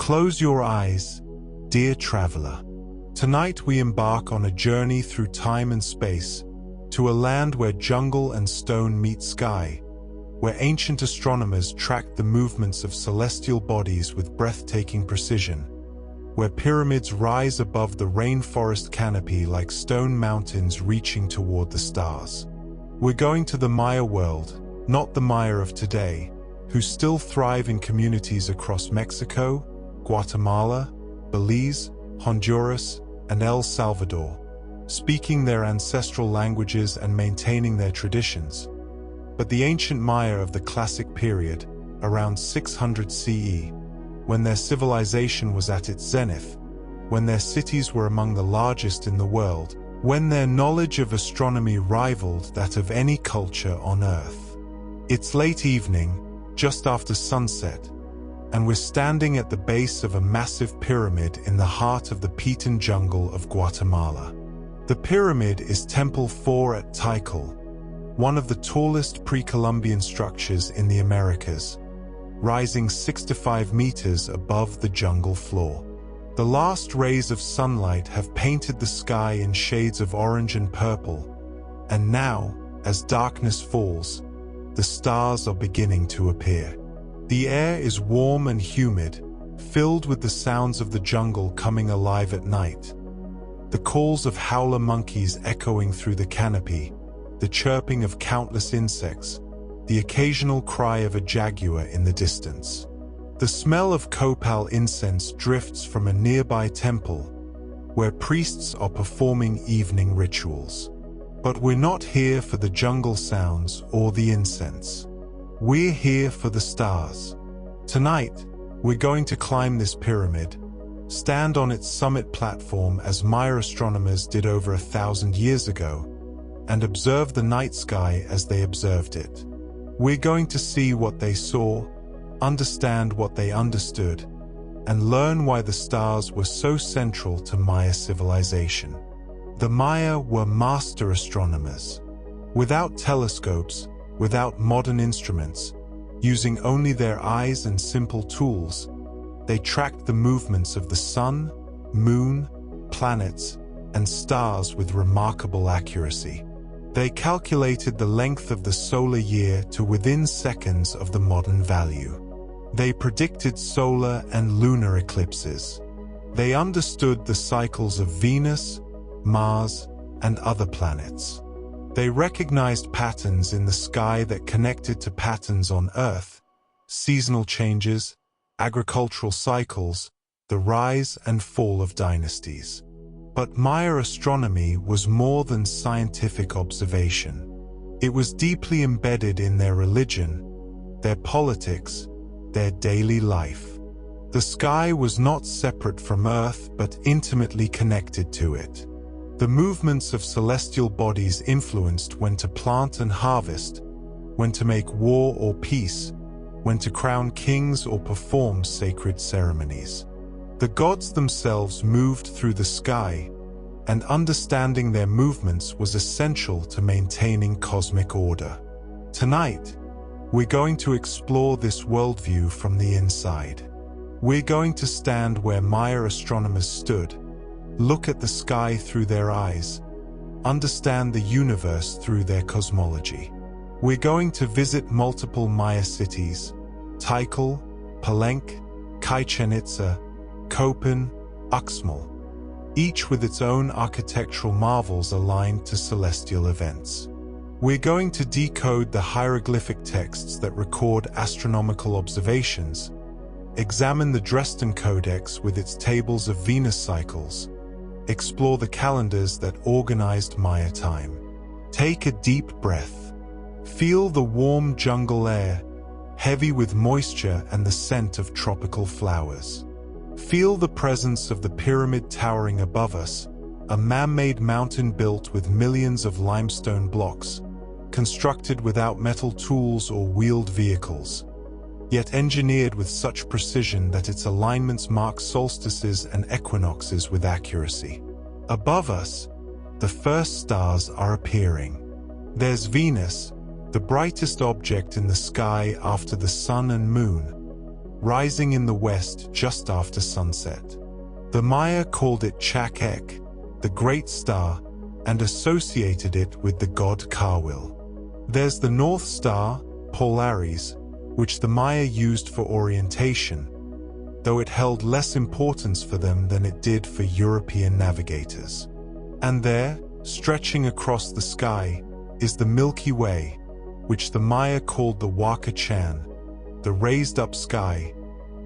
Close your eyes, dear traveler. Tonight we embark on a journey through time and space to a land where jungle and stone meet sky, where ancient astronomers tracked the movements of celestial bodies with breathtaking precision, where pyramids rise above the rainforest canopy like stone mountains reaching toward the stars. We're going to the Maya world, not the Maya of today, who still thrive in communities across Mexico, Guatemala, Belize, Honduras, and El Salvador, speaking their ancestral languages and maintaining their traditions. But the ancient Maya of the classic period, around 600 CE, when their civilization was at its zenith, when their cities were among the largest in the world, when their knowledge of astronomy rivaled that of any culture on Earth. It's late evening, just after sunset, and we're standing at the base of a massive pyramid in the heart of the Piton jungle of Guatemala. The pyramid is Temple 4 at Tikal, one of the tallest pre-Columbian structures in the Americas, rising 65 meters above the jungle floor. The last rays of sunlight have painted the sky in shades of orange and purple, and now, as darkness falls, the stars are beginning to appear. The air is warm and humid, filled with the sounds of the jungle coming alive at night. The calls of howler monkeys echoing through the canopy, the chirping of countless insects, the occasional cry of a jaguar in the distance. The smell of copal incense drifts from a nearby temple, where priests are performing evening rituals. But we're not here for the jungle sounds or the incense. We're here for the stars. Tonight, we're going to climb this pyramid, stand on its summit platform as Maya astronomers did over 1,000 years ago, and observe the night sky as they observed it. We're going to see what they saw, understand what they understood, and learn why the stars were so central to Maya civilization. The Maya were master astronomers. Without telescopes, without modern instruments, using only their eyes and simple tools, they tracked the movements of the sun, moon, planets, and stars with remarkable accuracy. They calculated the length of the solar year to within seconds of the modern value. They predicted solar and lunar eclipses. They understood the cycles of Venus, Mars, and other planets. They recognized patterns in the sky that connected to patterns on Earth, seasonal changes, agricultural cycles, the rise and fall of dynasties. But Maya astronomy was more than scientific observation. It was deeply embedded in their religion, their politics, their daily life. The sky was not separate from Earth but intimately connected to it. The movements of celestial bodies influenced when to plant and harvest, when to make war or peace, when to crown kings or perform sacred ceremonies. The gods themselves moved through the sky, and understanding their movements was essential to maintaining cosmic order. Tonight, we're going to explore this worldview from the inside. We're going to stand where Maya astronomers stood, look at the sky through their eyes, understand the universe through their cosmology. We're going to visit multiple Maya cities: Tikal, Palenque, Chichen Itza, Copan, Uxmal, each with its own architectural marvels aligned to celestial events. We're going to decode the hieroglyphic texts that record astronomical observations, examine the Dresden Codex with its tables of Venus cycles, explore the calendars that organized Maya time. Take a deep breath. Feel the warm jungle air, heavy with moisture and the scent of tropical flowers. Feel the presence of the pyramid towering above us, a man-made mountain built with millions of limestone blocks, constructed without metal tools or wheeled vehicles, yet engineered with such precision that its alignments mark solstices and equinoxes with accuracy. Above us, the first stars are appearing. There's Venus, the brightest object in the sky after the sun and moon, rising in the west just after sunset. The Maya called it Chak-ek, the Great Star, and associated it with the god Kawil. There's the North Star, Polaris, which the Maya used for orientation, though it held less importance for them than it did for European navigators. And there, stretching across the sky, is the Milky Way, which the Maya called the Waka-chan, the raised-up sky,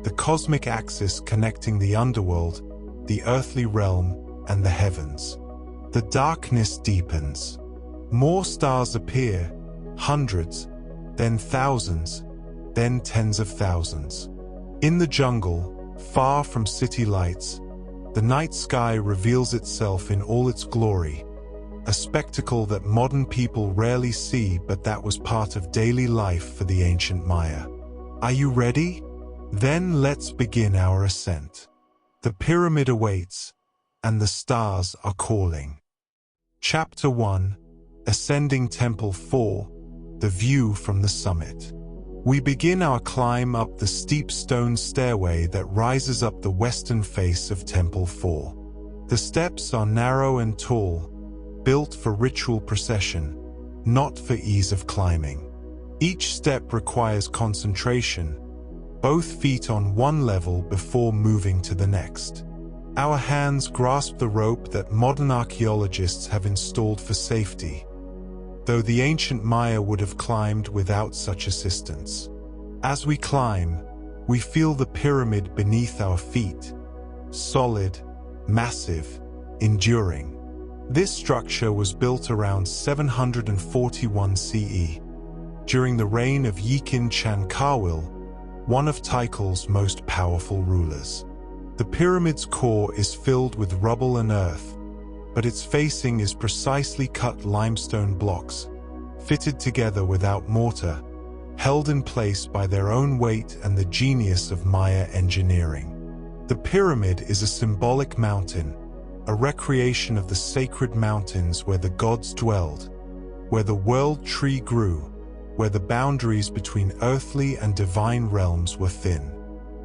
the cosmic axis connecting the underworld, the earthly realm, and the heavens. The darkness deepens. More stars appear, hundreds, then thousands, then tens of thousands. In the jungle, far from city lights, the night sky reveals itself in all its glory, a spectacle that modern people rarely see, but that was part of daily life for the ancient Maya. Are you ready? Then let's begin our ascent. The pyramid awaits, and the stars are calling. Chapter 1: Ascending Temple 4: The View from the Summit. We begin our climb up the steep stone stairway that rises up the western face of Temple 4. The steps are narrow and tall, built for ritual procession, not for ease of climbing. Each step requires concentration, both feet on one level before moving to the next. Our hands grasp the rope that modern archaeologists have installed for safety, though the ancient Maya would have climbed without such assistance. As we climb, we feel the pyramid beneath our feet, solid, massive, enduring. This structure was built around 741 CE, during the reign of Yikin Chan Kawil, one of Tikal's most powerful rulers. The pyramid's core is filled with rubble and earth, but its facing is precisely cut limestone blocks, fitted together without mortar, held in place by their own weight and the genius of Maya engineering. The pyramid is a symbolic mountain, a recreation of the sacred mountains where the gods dwelled, where the world tree grew, where the boundaries between earthly and divine realms were thin.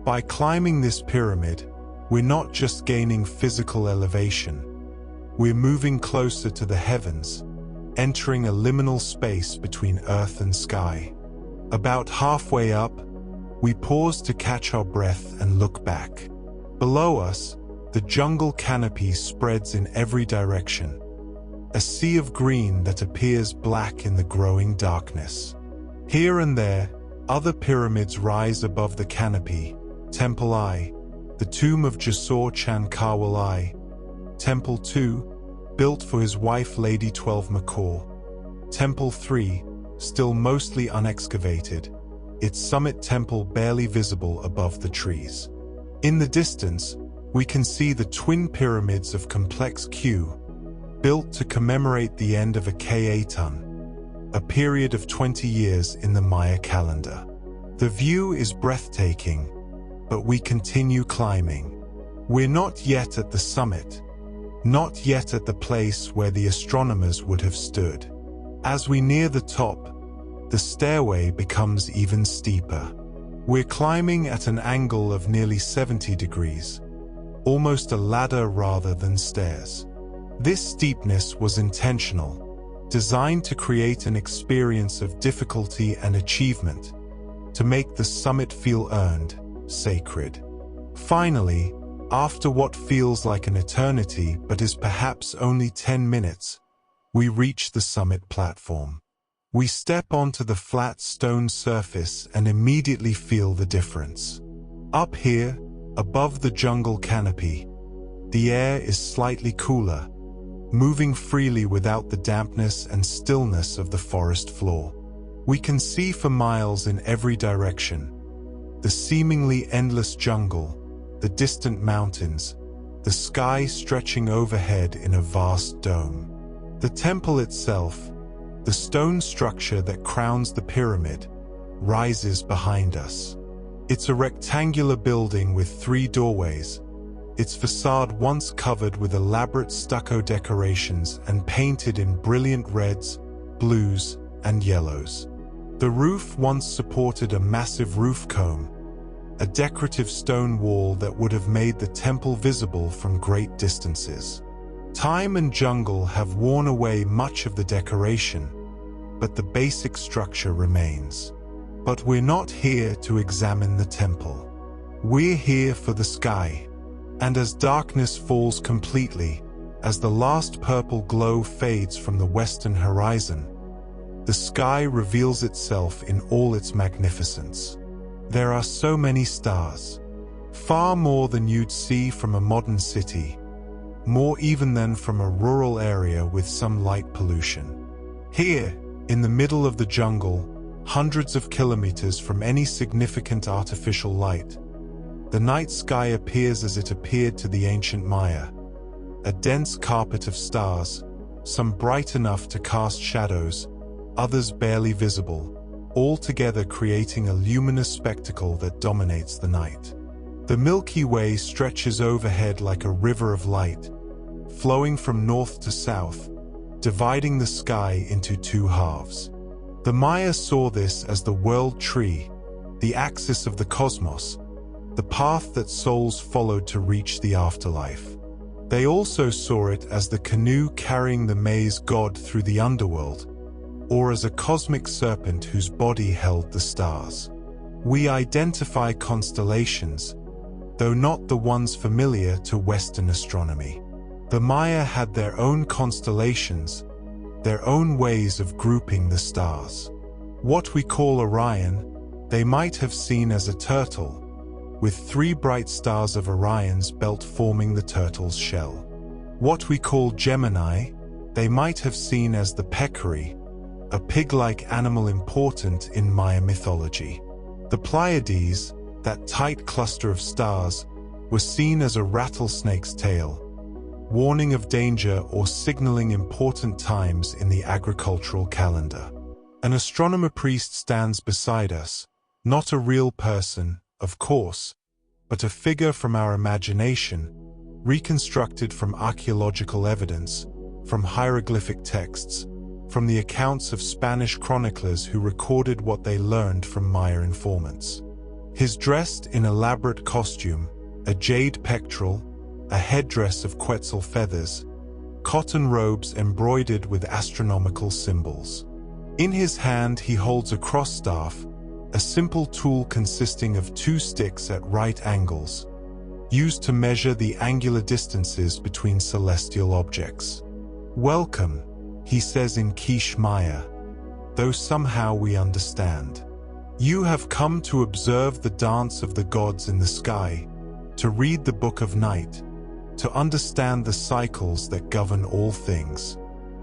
By climbing this pyramid, we're not just gaining physical elevation. We're moving closer to the heavens, entering a liminal space between earth and sky. About halfway up, we pause to catch our breath and look back. Below us, the jungle canopy spreads in every direction, a sea of green that appears black in the growing darkness. Here and there, other pyramids rise above the canopy: Temple I, the tomb of Jasor Chan Kawil I; Temple II, built for his wife Lady 12 Macaw; Temple III, still mostly unexcavated, its summit temple barely visible above the trees. In the distance, we can see the twin pyramids of Complex Q, built to commemorate the end of a Ka-tun, a period of 20 years in the Maya calendar. The view is breathtaking, but we continue climbing. We're not yet at the summit, not yet at the place where the astronomers would have stood. As we near the top, the stairway becomes even steeper. We're climbing at an angle of nearly 70 degrees, almost a ladder rather than stairs. This steepness was intentional, designed to create an experience of difficulty and achievement, to make the summit feel earned, sacred. Finally, after what feels like an eternity but is perhaps only 10 minutes, we reach the summit platform. We step onto the flat stone surface and immediately feel the difference. Up here, above the jungle canopy, the air is slightly cooler, moving freely without the dampness and stillness of the forest floor. We can see for miles in every direction: the seemingly endless jungle, the distant mountains, the sky stretching overhead in a vast dome. The temple itself, the stone structure that crowns the pyramid, rises behind us. It's a rectangular building with 3 doorways, its facade once covered with elaborate stucco decorations and painted in brilliant reds, blues, and yellows. The roof once supported a massive roof comb, a decorative stone wall that would have made the temple visible from great distances. Time and jungle have worn away much of the decoration, but the basic structure remains. But we're not here to examine the temple. We're here for the sky. And as darkness falls completely, as the last purple glow fades from the western horizon, the sky reveals itself in all its magnificence. There are so many stars, far more than you'd see from a modern city, more even than from a rural area with some light pollution. Here, in the middle of the jungle, hundreds of kilometers from any significant artificial light, the night sky appears as it appeared to the ancient Maya, a dense carpet of stars, some bright enough to cast shadows, others barely visible, all together creating a luminous spectacle that dominates the night. The Milky Way stretches overhead like a river of light, flowing from north to south, dividing the sky into two halves. The Maya saw this as the world tree, the axis of the cosmos, the path that souls followed to reach the afterlife. They also saw it as the canoe carrying the maize god through the underworld, or as a cosmic serpent whose body held the stars. We identify constellations, though not the ones familiar to Western astronomy. The Maya had their own constellations, their own ways of grouping the stars. What we call Orion, they might have seen as a turtle, with three bright stars of Orion's belt forming the turtle's shell. What we call Gemini, they might have seen as the peccary, a pig-like animal important in Maya mythology. The Pleiades, that tight cluster of stars, were seen as a rattlesnake's tail, warning of danger or signaling important times in the agricultural calendar. An astronomer priest stands beside us, not a real person, of course, but a figure from our imagination, reconstructed from archaeological evidence, from hieroglyphic texts, from the accounts of Spanish chroniclers who recorded what they learned from Maya informants. He's dressed in elaborate costume, a jade pectoral, a headdress of quetzal feathers, cotton robes embroidered with astronomical symbols. In his hand he holds a cross staff, a simple tool consisting of two sticks at right angles, used to measure the angular distances between celestial objects. "Welcome," he says in Quiche Maya, though somehow we understand. "You have come to observe the dance of the gods in the sky, to read the Book of Night, to understand the cycles that govern all things.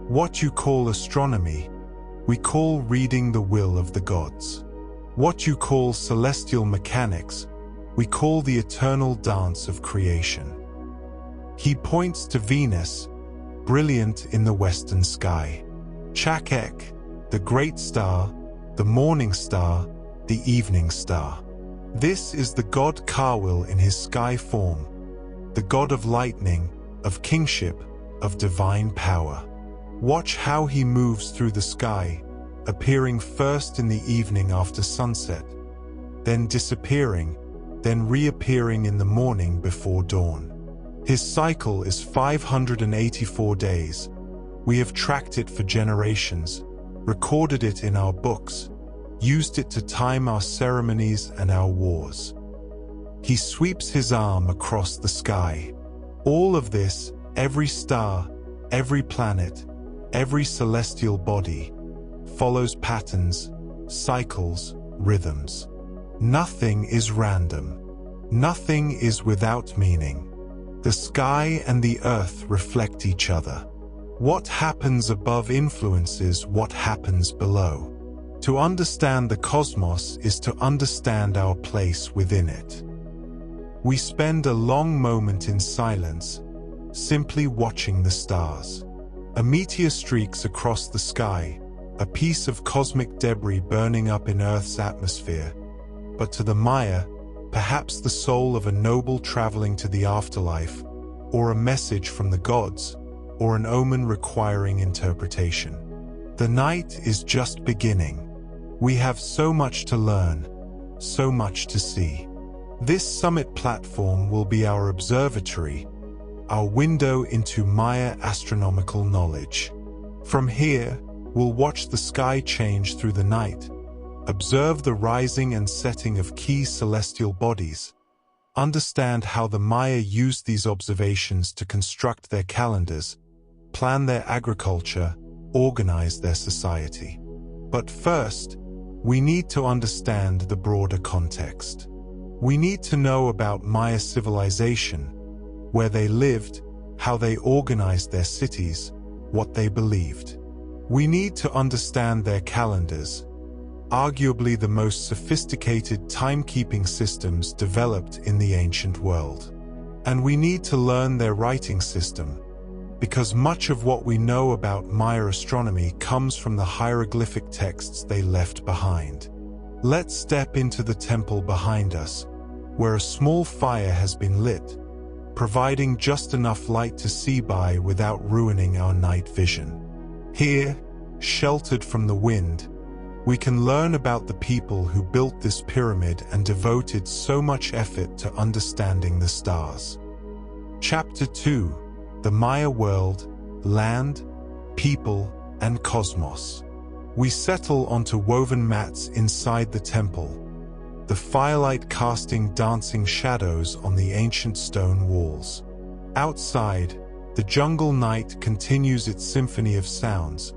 What you call astronomy, we call reading the will of the gods. What you call celestial mechanics, we call the eternal dance of creation." He points to Venus, brilliant in the western sky. Chak'ek, the great star, the morning star, the evening star. This is the god Kawil in his sky form, the god of lightning, of kingship, of divine power. Watch how he moves through the sky, appearing first in the evening after sunset, then disappearing, then reappearing in the morning before dawn. His cycle is 584 days. We have tracked it for generations, recorded it in our books, used it to time our ceremonies and our wars. He sweeps his arm across the sky. All of this, every star, every planet, every celestial body, follows patterns, cycles, rhythms. Nothing is random. Nothing is without meaning. The sky and the earth reflect each other. What happens above influences what happens below. To understand the cosmos is to understand our place within it. We spend a long moment in silence, simply watching the stars. A meteor streaks across the sky, a piece of cosmic debris burning up in Earth's atmosphere, but to the Maya, perhaps the soul of a noble traveling to the afterlife, or a message from the gods, or an omen requiring interpretation. The night is just beginning. We have so much to learn, so much to see. This summit platform will be our observatory, our window into Maya astronomical knowledge. From here, we'll watch the sky change through the night, observe the rising and setting of key celestial bodies, understand how the Maya used these observations to construct their calendars, plan their agriculture, organize their society. But first, we need to understand the broader context. We need to know about Maya civilization, where they lived, how they organized their cities, what they believed. We need to understand their calendars, arguably the most sophisticated timekeeping systems developed in the ancient world. And we need to learn their writing system, because much of what we know about Maya astronomy comes from the hieroglyphic texts they left behind. Let's step into the temple behind us, where a small fire has been lit, providing just enough light to see by without ruining our night vision. Here, sheltered from the wind, we can learn about the people who built this pyramid and devoted so much effort to understanding the stars. Chapter 2: The Maya World, Land, People, and Cosmos. We settle onto woven mats inside the temple, the firelight casting dancing shadows on the ancient stone walls. Outside, the jungle night continues its symphony of sounds,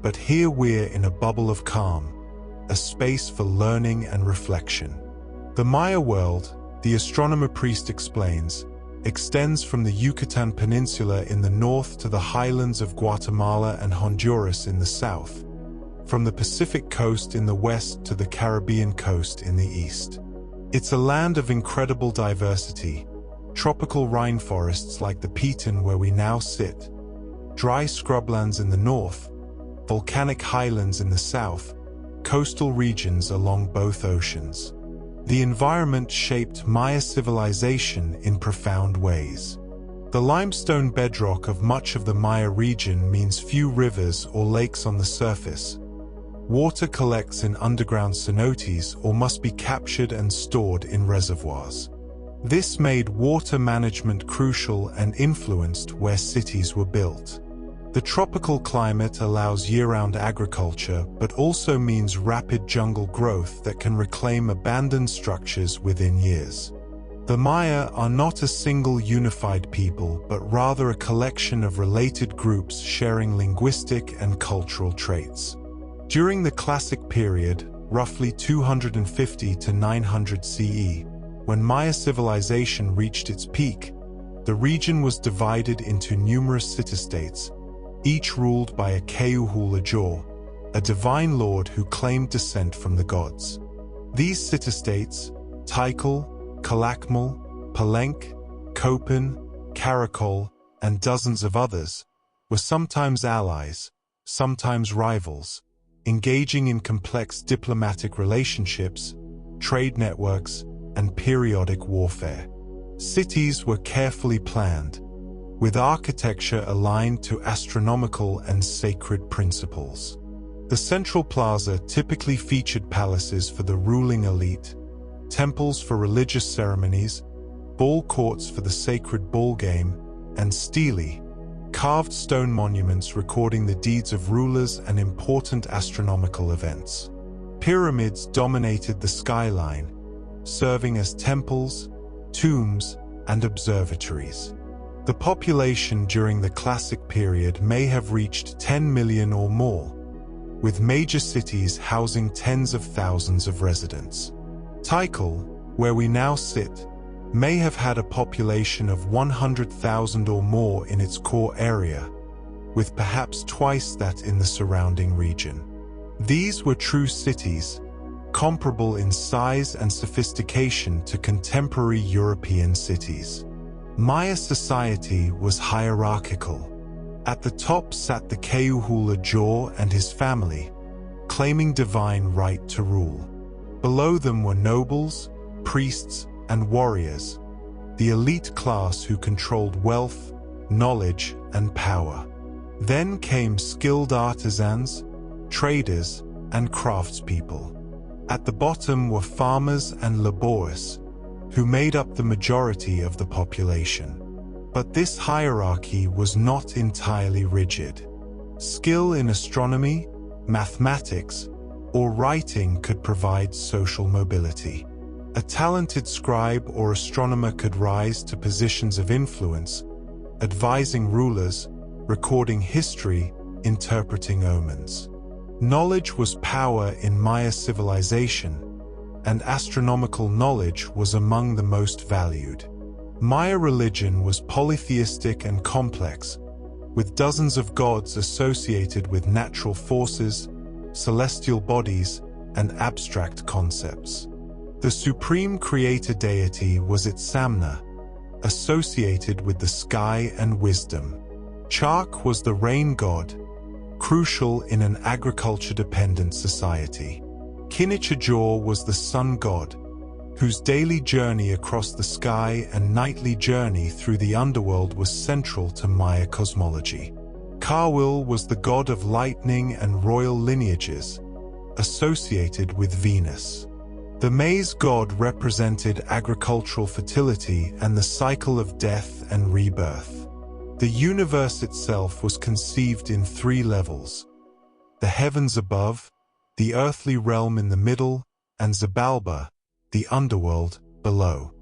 but here we're in a bubble of calm, a space for learning and reflection. The Maya world, the astronomer priest explains, extends from the Yucatan Peninsula in the north to the highlands of Guatemala and Honduras in the south, from the Pacific coast in the west to the Caribbean coast in the east. It's a land of incredible diversity, tropical rainforests like the Piton where we now sit, dry scrublands in the north, volcanic highlands in the south, coastal regions along both oceans. The environment shaped Maya civilization in profound ways. The limestone bedrock of much of the Maya region means few rivers or lakes on the surface. Water collects in underground cenotes or must be captured and stored in reservoirs. This made water management crucial and influenced where cities were built. The tropical climate allows year-round agriculture, but also means rapid jungle growth that can reclaim abandoned structures within years. The Maya are not a single unified people, but rather a collection of related groups sharing linguistic and cultural traits. During the Classic period, roughly 250 to 900 CE, when Maya civilization reached its peak, the region was divided into numerous city-states, each ruled by a Keuhul-Ajor, a divine lord who claimed descent from the gods. These city-states, Tikal, Calakmul, Palenque, Köpen, Karakol, and dozens of others, were sometimes allies, sometimes rivals, engaging in complex diplomatic relationships, trade networks, and periodic warfare. Cities were carefully planned, with architecture aligned to astronomical and sacred principles. The central plaza typically featured palaces for the ruling elite, temples for religious ceremonies, ball courts for the sacred ball game, and stelae, carved stone monuments recording the deeds of rulers and important astronomical events. Pyramids dominated the skyline, serving as temples, tombs, and observatories. The population during the Classic period may have reached 10 million or more, with major cities housing tens of thousands of residents. Tikal, where we now sit, may have had a population of 100,000 or more in its core area, with perhaps twice that in the surrounding region. These were true cities, comparable in size and sophistication to contemporary European cities. Maya society was hierarchical. At the top sat the Keuhul-Ajor and his family, claiming divine right to rule. Below them were nobles, priests, and warriors, the elite class who controlled wealth, knowledge, and power. Then came skilled artisans, traders, and craftspeople. At the bottom were farmers and labourers, who made up the majority of the population. But this hierarchy was not entirely rigid. Skill in astronomy, mathematics, or writing could provide social mobility. A talented scribe or astronomer could rise to positions of influence, advising rulers, recording history, interpreting omens. Knowledge was power in Maya civilization, and astronomical knowledge was among the most valued. Maya religion was polytheistic and complex, with dozens of gods associated with natural forces, celestial bodies, and abstract concepts. The supreme creator deity was Itzamna, associated with the sky and wisdom. Chark was the rain god, crucial in an agriculture-dependent society. Kinichajor was the sun god, whose daily journey across the sky and nightly journey through the underworld was central to Maya cosmology. Kawil was the god of lightning and royal lineages, associated with Venus. The maize god represented agricultural fertility and the cycle of death and rebirth. The universe itself was conceived in 3 levels: the heavens above, the earthly realm in the middle, and Zabalba, the underworld, below.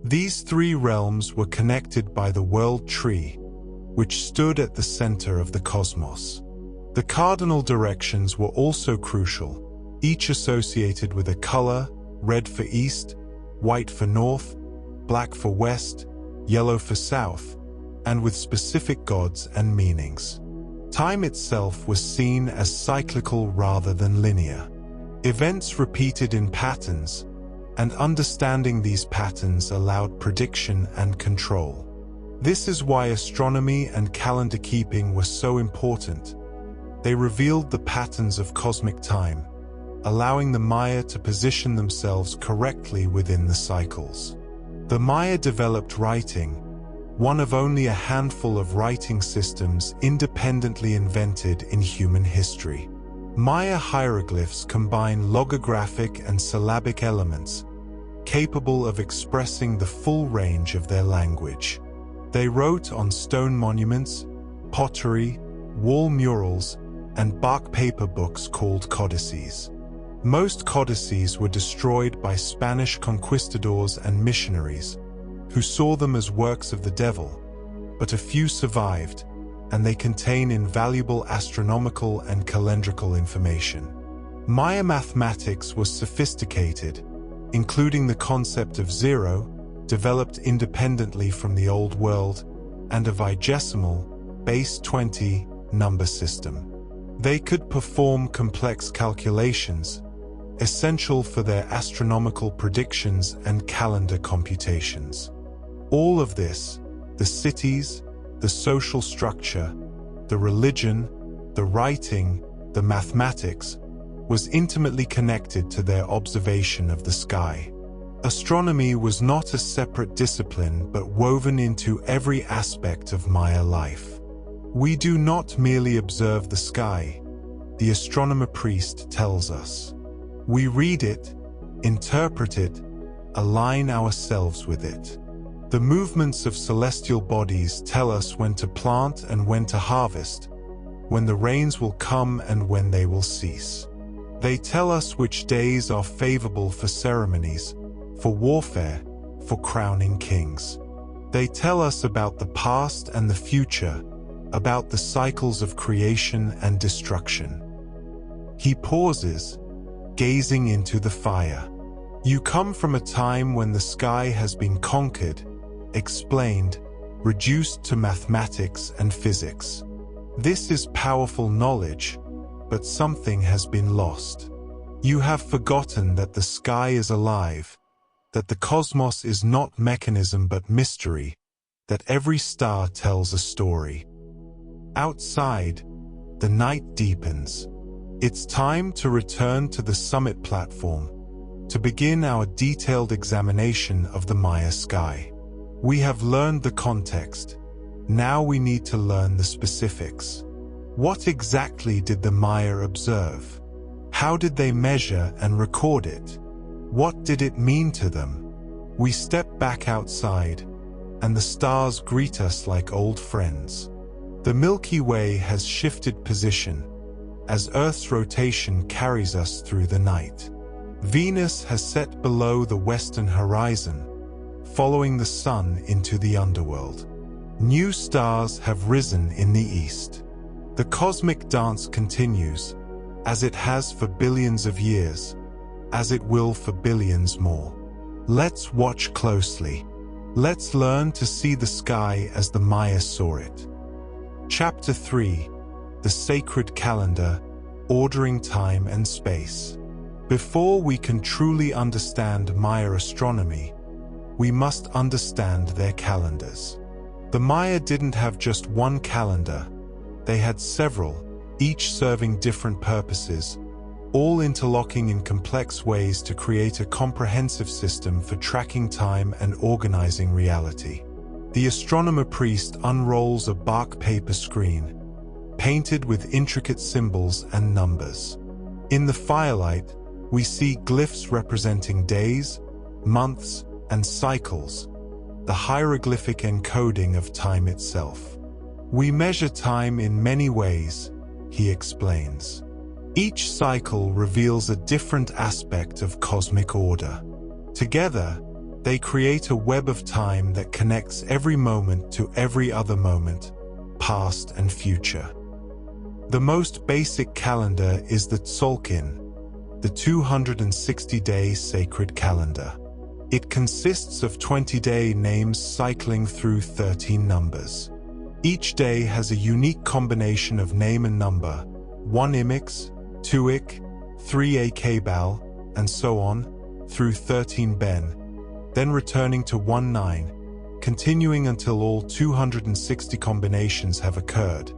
These 3 realms were connected by the world tree, which stood at the center of the cosmos. The cardinal directions were also crucial, each associated with a color: red for east, white for north, black for west, yellow for south, and with specific gods and meanings. Time itself was seen as cyclical rather than linear. Events repeated in patterns, and understanding these patterns allowed prediction and control. This is why astronomy and calendar keeping were so important. They revealed the patterns of cosmic time, allowing the Maya to position themselves correctly within the cycles. The Maya developed writing, one of only a handful of writing systems independently invented in human history. Maya hieroglyphs combine logographic and syllabic elements, capable of expressing the full range of their language. They wrote on stone monuments, pottery, wall murals, and bark paper books called codices. Most codices were destroyed by Spanish conquistadors and missionaries, who saw them as works of the devil, but a few survived, and they contain invaluable astronomical and calendrical information. Maya mathematics was sophisticated, including the concept of zero, developed independently from the Old World, and a vigesimal, base 20, number system. They could perform complex calculations, essential for their astronomical predictions and calendar computations. All of this, the cities, the social structure, the religion, the writing, the mathematics, was intimately connected to their observation of the sky. Astronomy was not a separate discipline but woven into every aspect of Maya life. We do not merely observe the sky, the astronomer priest tells us. We read it, interpret it, align ourselves with it. The movements of celestial bodies tell us when to plant and when to harvest, when the rains will come and when they will cease. They tell us which days are favorable for ceremonies, for warfare, for crowning kings. They tell us about the past and the future, about the cycles of creation and destruction. He pauses, gazing into the fire. You come from a time when the sky has been conquered, explained, reduced to mathematics and physics. This is powerful knowledge, but something has been lost. You have forgotten that the sky is alive, that the cosmos is not mechanism but mystery, that every star tells a story. Outside, the night deepens. It's time to return to the summit platform, to begin our detailed examination of the Maya sky. We have learned the context. Now we need to learn the specifics. What exactly did the Maya observe? How did they measure and record it? What did it mean to them? We step back outside, and the stars greet us like old friends. The Milky Way has shifted position as Earth's rotation carries us through the night. Venus has set below the western horizon, following the sun into the underworld. New stars have risen in the east. The cosmic dance continues, as it has for billions of years, as it will for billions more. Let's watch closely. Let's learn to see the sky as the Maya saw it. Chapter 3: The Sacred Calendar, Ordering Time and Space. Before we can truly understand Maya astronomy, we must understand their calendars. The Maya didn't have just one calendar. They had several, each serving different purposes, all interlocking in complex ways to create a comprehensive system for tracking time and organizing reality. The astronomer priest unrolls a bark paper screen, painted with intricate symbols and numbers. In the firelight, we see glyphs representing days, months, and cycles, the hieroglyphic encoding of time itself. We measure time in many ways, he explains. Each cycle reveals a different aspect of cosmic order. Together, they create a web of time that connects every moment to every other moment, past and future. The most basic calendar is the Tzolk'in, the 260-day sacred calendar. It consists of 20-day names cycling through 13 numbers. Each day has a unique combination of name and number, 1 Imix, 2 Ik, 3 Akbal, and so on, through 13 Ben, then returning to 1 9, continuing until all 260 combinations have occurred.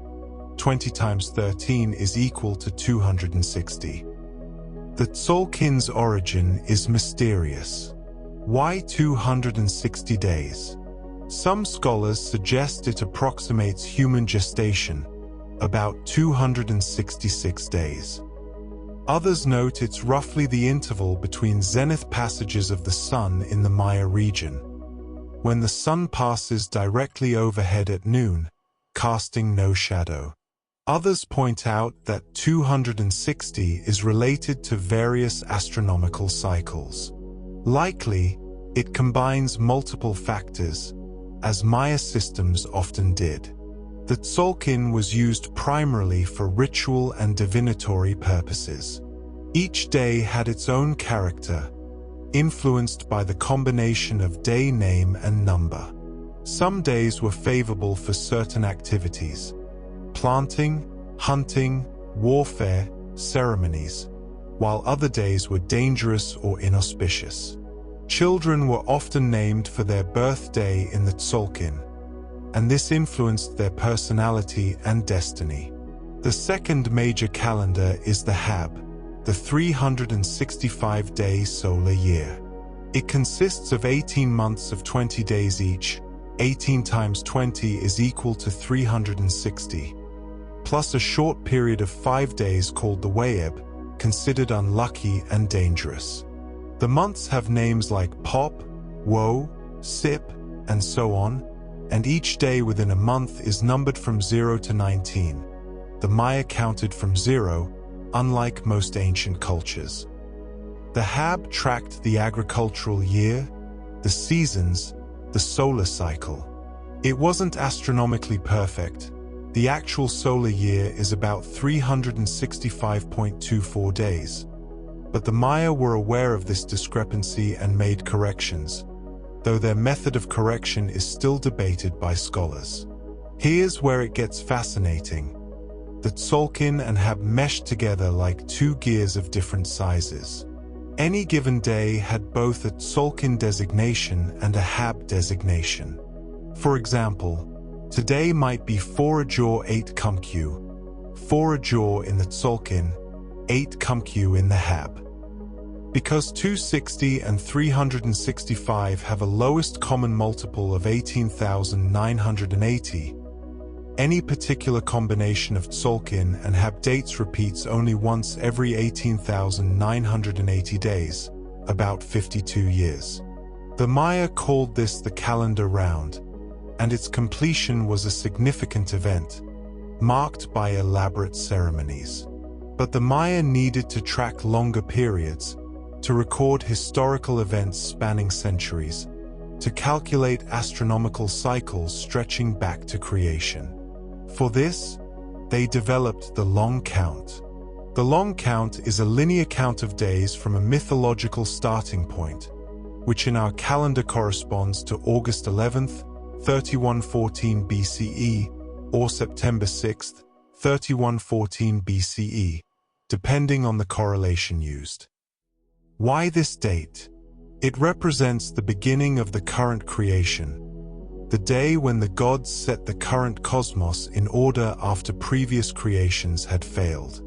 20 times 13 is equal to 260. The Tzolk'in's origin is mysterious. Why 260 days? Some scholars suggest it approximates human gestation, about 266 days. Others note it's roughly the interval between zenith passages of the sun in the Maya region, when the sun passes directly overhead at noon, casting no shadow. Others point out that 260 is related to various astronomical cycles. Likely, it combines multiple factors, as Maya systems often did. The Tzolk'in was used primarily for ritual and divinatory purposes. Each day had its own character, influenced by the combination of day name and number. Some days were favorable for certain activities: planting, hunting, warfare, ceremonies, while other days were dangerous or inauspicious. Children were often named for their birthday in the Tzolk'in, and this influenced their personality and destiny. The second major calendar is the Haab, the 365-day solar year. It consists of 18 months of 20 days each. 18 times 20 is equal to 360, plus a short period of 5 days called the Wayeb, considered unlucky and dangerous. The months have names like Pop, Wo, Sip, and so on, and each day within a month is numbered from 0 to 19. The Maya counted from 0, unlike most ancient cultures. The Haab tracked the agricultural year, the seasons, the solar cycle. It wasn't astronomically perfect. The actual solar year is about 365.24 days. But the Maya were aware of this discrepancy and made corrections, though their method of correction is still debated by scholars. Here's where it gets fascinating. The Tzolk'in and Haab meshed together like two gears of different sizes. Any given day had both a Tzolk'in designation and a Haab designation. For example, today might be 4 Ajor 8 Kumkyu, 4 Ajor in the Tzolk'in, 8 Kumkyu in the Haab. Because 260 and 365 have a lowest common multiple of 18,980, any particular combination of Tzolk'in and Haab dates repeats only once every 18,980 days, about 52 years. The Maya called this the calendar round, and its completion was a significant event, marked by elaborate ceremonies. But the Maya needed to track longer periods, to record historical events spanning centuries, to calculate astronomical cycles stretching back to creation. For this, they developed the long count. The long count is a linear count of days from a mythological starting point, which in our calendar corresponds to August 11th, 3114 BCE, or September 6th, 3114 BCE, depending on the correlation used. Why this date? It represents the beginning of the current creation, the day when the gods set the current cosmos in order after previous creations had failed.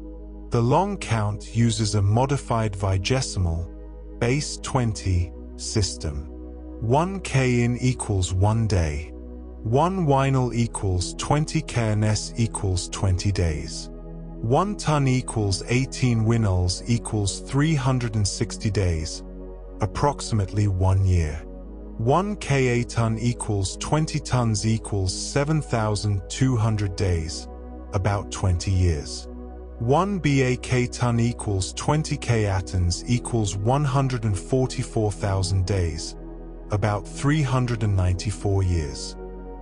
The long count uses a modified vigesimal, base 20, system. 1 kn equals 1 day. 1 winal equals 20 kns equals 20 days. 1 ton equals 18 winals equals 360 days, approximately 1 year. 1 Ka ton equals 20 tons equals 7,200 days, about 20 years. 1 Bak ton equals 20 Katons equals 144,000 days, about 394 years.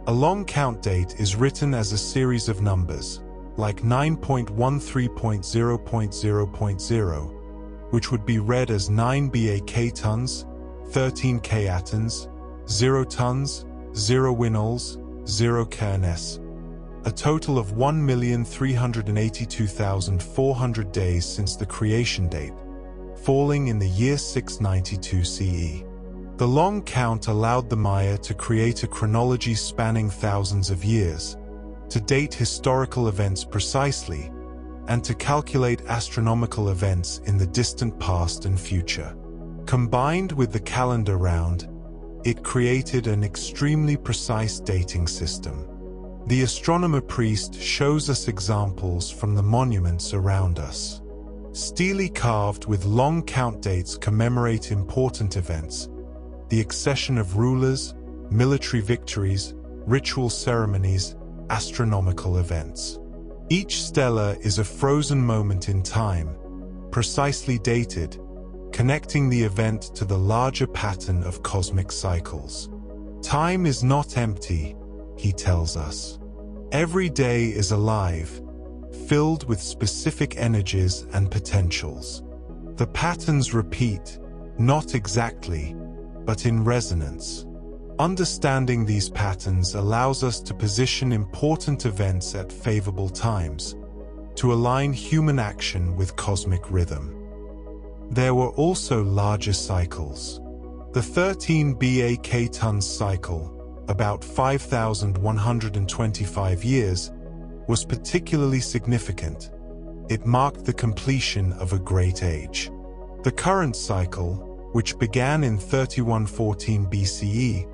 A long count date is written as a series of numbers, like 9.13.0.0.0, which would be read as 9 Bak tons, 13 Katons, 0 tons, 0 winals, 0 kns. A total of 1,382,400 days since the creation date, falling in the year 692 CE. The long count allowed the Maya to create a chronology spanning thousands of years, to date historical events precisely, and to calculate astronomical events in the distant past and future. Combined with the calendar round, it created an extremely precise dating system. The astronomer priest shows us examples from the monuments around us. Stele carved with long count dates commemorate important events, the accession of rulers, military victories, ritual ceremonies, astronomical events. Each stela is a frozen moment in time, precisely dated, connecting the event to the larger pattern of cosmic cycles. Time is not empty, he tells us. Every day is alive, filled with specific energies and potentials. The patterns repeat, not exactly, but in resonance. Understanding these patterns allows us to position important events at favorable times, to align human action with cosmic rhythm. There were also larger cycles. The 13 Bak tons cycle, about 5,125 years, was particularly significant. It marked the completion of a great age. The current cycle, which began in 3114 BCE,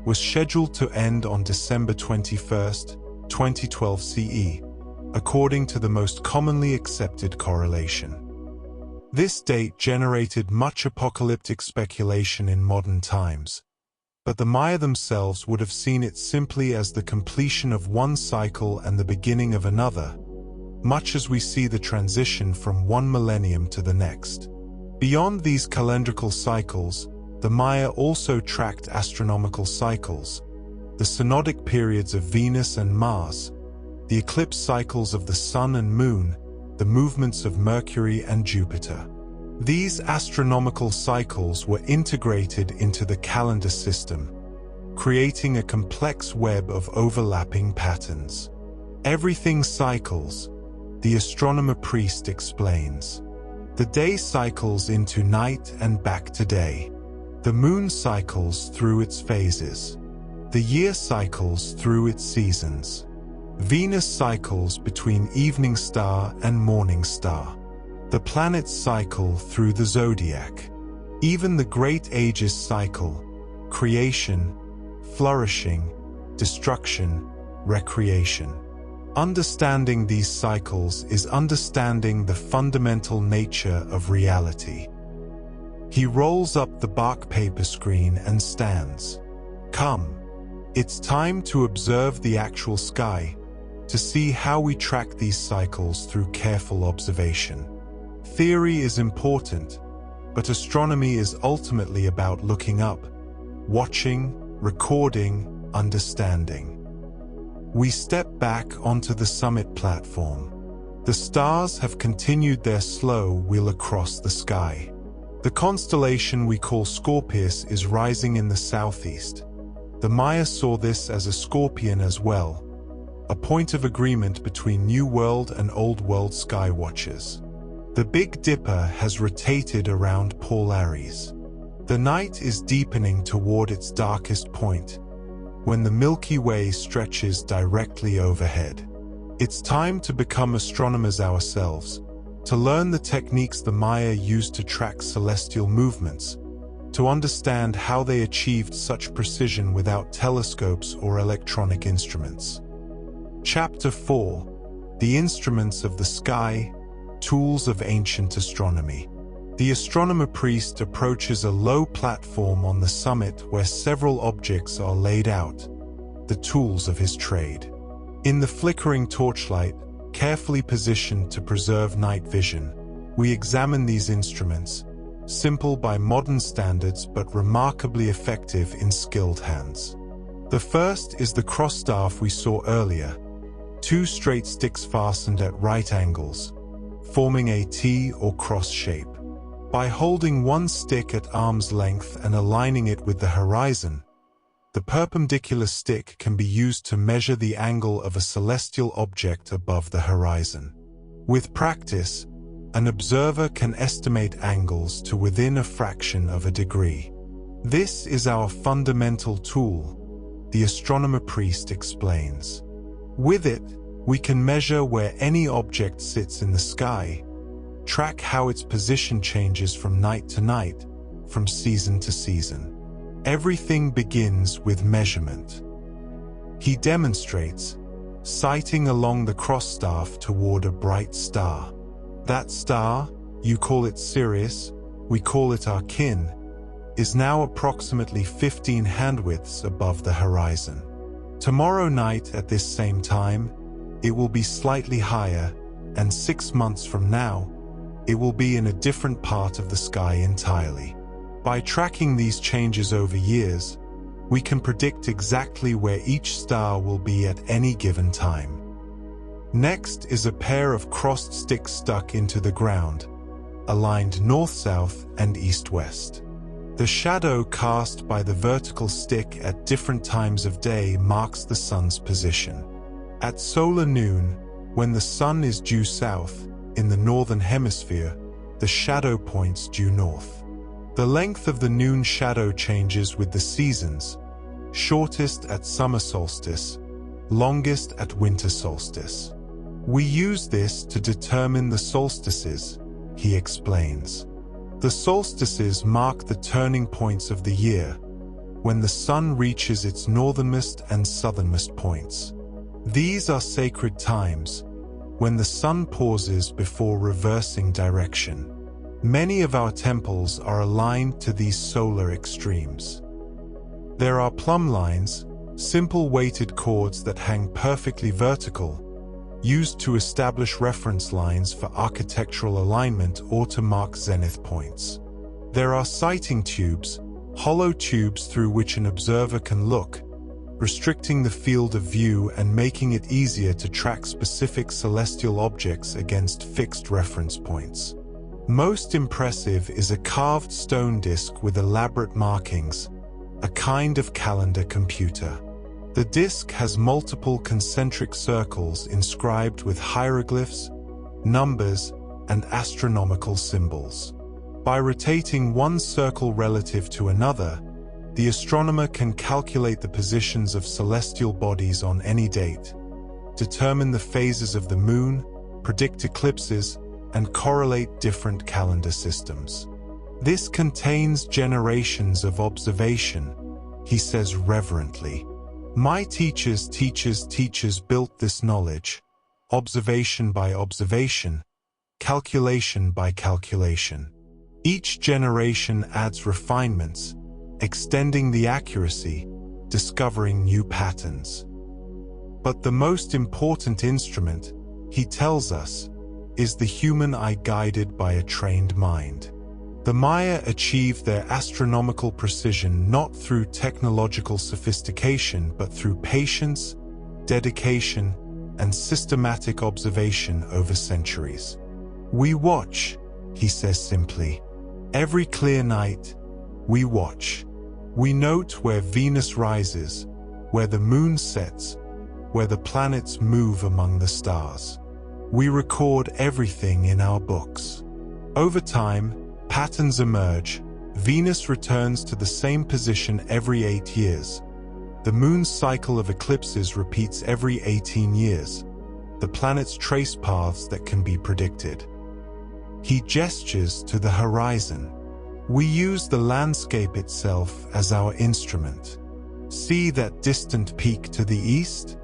was scheduled to end on December 21, 2012 CE, according to the most commonly accepted correlation. This date generated much apocalyptic speculation in modern times, but the Maya themselves would have seen it simply as the completion of one cycle and the beginning of another, much as we see the transition from one millennium to the next. Beyond these calendrical cycles, the Maya also tracked astronomical cycles, the synodic periods of Venus and Mars, the eclipse cycles of the Sun and Moon, the movements of Mercury and Jupiter. These astronomical cycles were integrated into the calendar system, creating a complex web of overlapping patterns. Everything cycles, the astronomer priest explains. The day cycles into night and back to day. The moon cycles through its phases. The year cycles through its seasons. Venus cycles between evening star and morning star. The planets cycle through the zodiac. Even the great ages cycle: creation, flourishing, destruction, recreation. Understanding these cycles is understanding the fundamental nature of reality. He rolls up the bark paper screen and stands. Come. It's time to observe the actual sky, to see how we track these cycles through careful observation. Theory is important, but astronomy is ultimately about looking up, watching, recording, understanding. We step back onto the summit platform. The stars have continued their slow wheel across the sky. The constellation we call Scorpius is rising in the southeast. The Maya saw this as a scorpion as well, a point of agreement between New World and Old World sky watchers. The Big Dipper has rotated around Polaris. The night is deepening toward its darkest point, when the Milky Way stretches directly overhead. It's time to become astronomers ourselves, to learn the techniques the Maya used to track celestial movements, to understand how they achieved such precision without telescopes or electronic instruments. Chapter 4: The Instruments of the Sky, Tools of Ancient Astronomy. The astronomer priest approaches a low platform on the summit where several objects are laid out, the tools of his trade. In the flickering torchlight, carefully positioned to preserve night vision, we examine these instruments, simple by modern standards but remarkably effective in skilled hands. The first is the crossstaff we saw earlier, two straight sticks fastened at right angles, forming a T or cross shape. By holding one stick at arm's length and aligning it with the horizon, the perpendicular stick can be used to measure the angle of a celestial object above the horizon. With practice, an observer can estimate angles to within a fraction of a degree. This is our fundamental tool, the astronomer priest explains. With it, we can measure where any object sits in the sky, track how its position changes from night to night, from season to season. Everything begins with measurement. He demonstrates, sighting along the crossstaff toward a bright star. That star, you call it Sirius, we call it Tzolk'in, is now approximately 15 handwidths above the horizon. Tomorrow night at this same time, it will be slightly higher, and 6 months from now, it will be in a different part of the sky entirely. By tracking these changes over years, we can predict exactly where each star will be at any given time. Next is a pair of crossed sticks stuck into the ground, aligned north-south and east-west. The shadow cast by the vertical stick at different times of day marks the sun's position. At solar noon, when the sun is due south, in the northern hemisphere, the shadow points due north. The length of the noon shadow changes with the seasons, shortest at summer solstice, longest at winter solstice. We use this to determine the solstices, he explains. The solstices mark the turning points of the year, when the sun reaches its northernmost and southernmost points. These are sacred times, when the sun pauses before reversing direction. Many of our temples are aligned to these solar extremes. There are plumb lines, simple weighted cords that hang perfectly vertical, used to establish reference lines for architectural alignment or to mark zenith points. There are sighting tubes, hollow tubes through which an observer can look, restricting the field of view and making it easier to track specific celestial objects against fixed reference points. Most impressive is a carved stone disc with elaborate markings, a kind of calendar computer. The disc has multiple concentric circles inscribed with hieroglyphs, numbers, and astronomical symbols. By rotating one circle relative to another, the astronomer can calculate the positions of celestial bodies on any date, determine the phases of the moon, predict eclipses, and correlate different calendar systems. This contains generations of observation, he says reverently. My teachers' teachers built this knowledge, observation by observation, calculation by calculation. Each generation adds refinements, extending the accuracy, discovering new patterns. But the most important instrument, he tells us, is the human eye guided by a trained mind. The Maya achieved their astronomical precision not through technological sophistication but through patience, dedication, and systematic observation over centuries. We watch, he says simply. Every clear night, we watch. We note where Venus rises, where the moon sets, where the planets move among the stars. We record everything in our books. Over time, patterns emerge. Venus returns to the same position every 8 years. The moon's cycle of eclipses repeats every 18 years. The planets trace paths that can be predicted. He gestures to the horizon. We use the landscape itself as our instrument. See that distant peak to the east?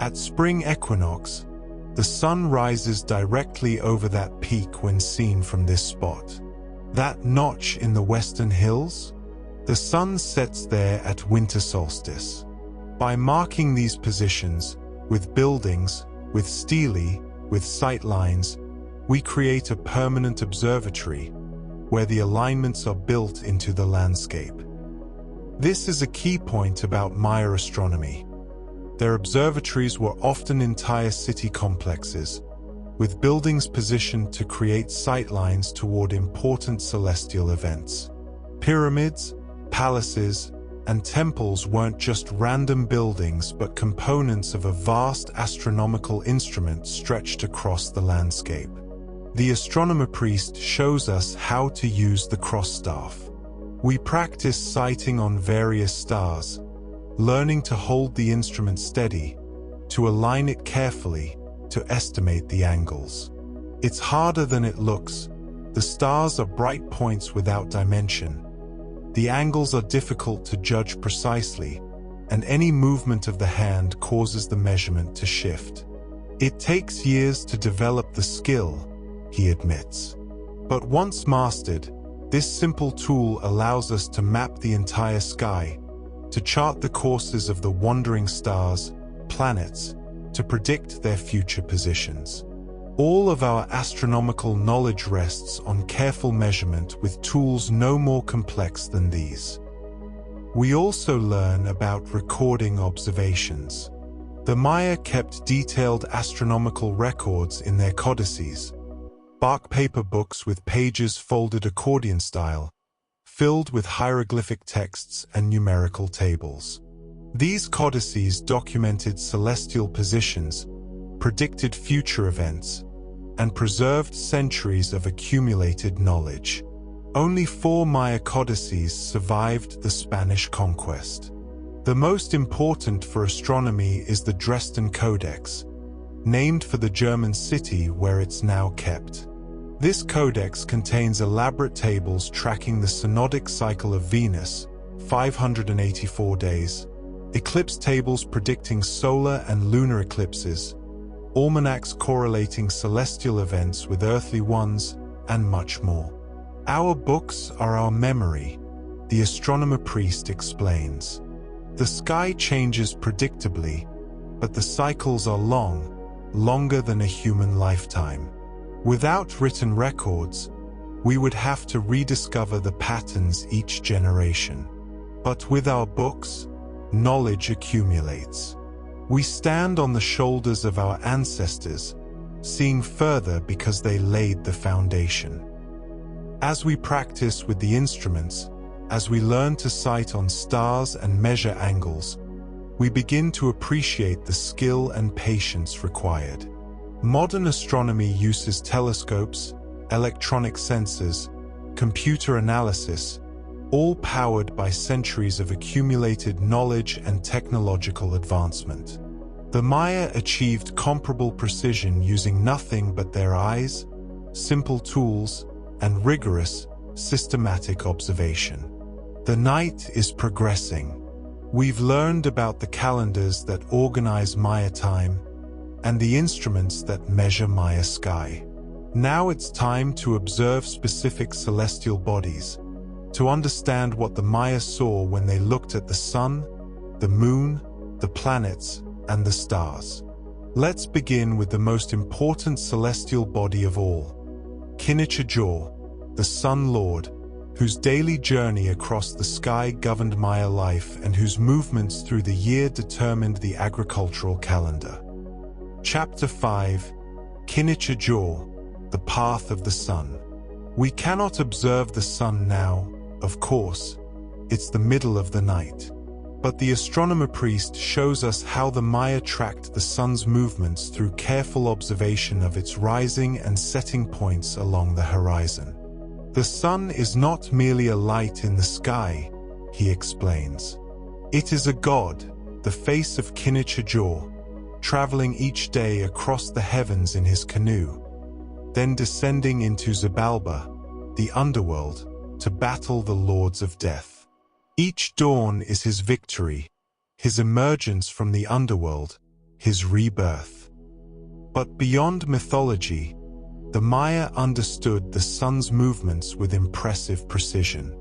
At spring equinox, the sun rises directly over that peak when seen from this spot. That notch in the western hills? The sun sets there at winter solstice. By marking these positions, with buildings, with stelae, with sightlines, we create a permanent observatory where the alignments are built into the landscape. This is a key point about Maya astronomy. Their observatories were often entire city complexes, with buildings positioned to create sightlines toward important celestial events. Pyramids, palaces, and temples weren't just random buildings but components of a vast astronomical instrument stretched across the landscape. The astronomer priest shows us how to use the cross-staff. We practice sighting on various stars, learning to hold the instrument steady, to align it carefully, to estimate the angles. It's harder than it looks. The stars are bright points without dimension. The angles are difficult to judge precisely, and any movement of the hand causes the measurement to shift. It takes years to develop the skill, he admits. But once mastered, this simple tool allows us to map the entire sky, to chart the courses of the wandering stars, planets, to predict their future positions. All of our astronomical knowledge rests on careful measurement with tools no more complex than these. We also learn about recording observations. The Maya kept detailed astronomical records in their codices, bark paper books with pages folded accordion style, filled with hieroglyphic texts and numerical tables. These codices documented celestial positions, predicted future events, and preserved centuries of accumulated knowledge. Only 4 Maya codices survived the Spanish conquest. The most important for astronomy is the Dresden Codex, named for the German city where it's now kept. This codex contains elaborate tables tracking the synodic cycle of Venus, 584 days, eclipse tables predicting solar and lunar eclipses, almanacs correlating celestial events with earthly ones, and much more. Our books are our memory, the astronomer priest explains. The sky changes predictably, but the cycles are long, longer than a human lifetime. Without written records, we would have to rediscover the patterns each generation. But with our books, knowledge accumulates. We stand on the shoulders of our ancestors, seeing further because they laid the foundation. As we practice with the instruments, as we learn to sight on stars and measure angles, we begin to appreciate the skill and patience required. Modern astronomy uses telescopes, electronic sensors, computer analysis, all powered by centuries of accumulated knowledge and technological advancement. The Maya achieved comparable precision using nothing but their eyes, simple tools, and rigorous, systematic observation. The night is progressing. We've learned about the calendars that organize Maya time and the instruments that measure Maya sky. Now it's time to observe specific celestial bodies, to understand what the Maya saw when they looked at the sun, the moon, the planets, and the stars. Let's begin with the most important celestial body of all, Kinichajor, the Sun Lord, whose daily journey across the sky governed Maya life and whose movements through the year determined the agricultural calendar. Chapter 5, Kinichajor, the Path of the Sun. We cannot observe the sun now, of course. It's the middle of the night. But the astronomer priest shows us how the Maya tracked the sun's movements through careful observation of its rising and setting points along the horizon. The sun is not merely a light in the sky, he explains. It is a god, the face of Kinichajor, traveling each day across the heavens in his canoe, then descending into Xibalba, the underworld, to battle the lords of death. Each dawn is his victory, his emergence from the underworld, his rebirth. But beyond mythology, the Maya understood the sun's movements with impressive precision.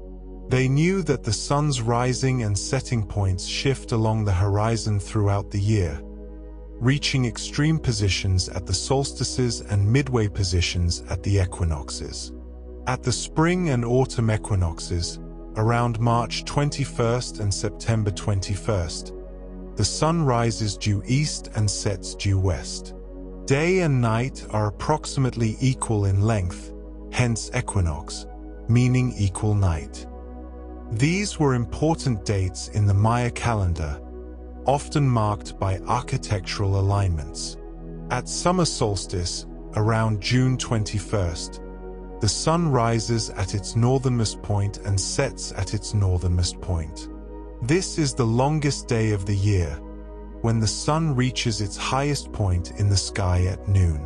They knew that the sun's rising and setting points shift along the horizon throughout the year, reaching extreme positions at the solstices and midway positions at the equinoxes. At the spring and autumn equinoxes, around March 21st and September 21st, the sun rises due east and sets due west. Day and night are approximately equal in length, hence equinox, meaning equal night. These were important dates in the Maya calendar, often marked by architectural alignments. At summer solstice, around June 21st, the sun rises at its northernmost point and sets at its northernmost point. This is the longest day of the year, when the sun reaches its highest point in the sky at noon.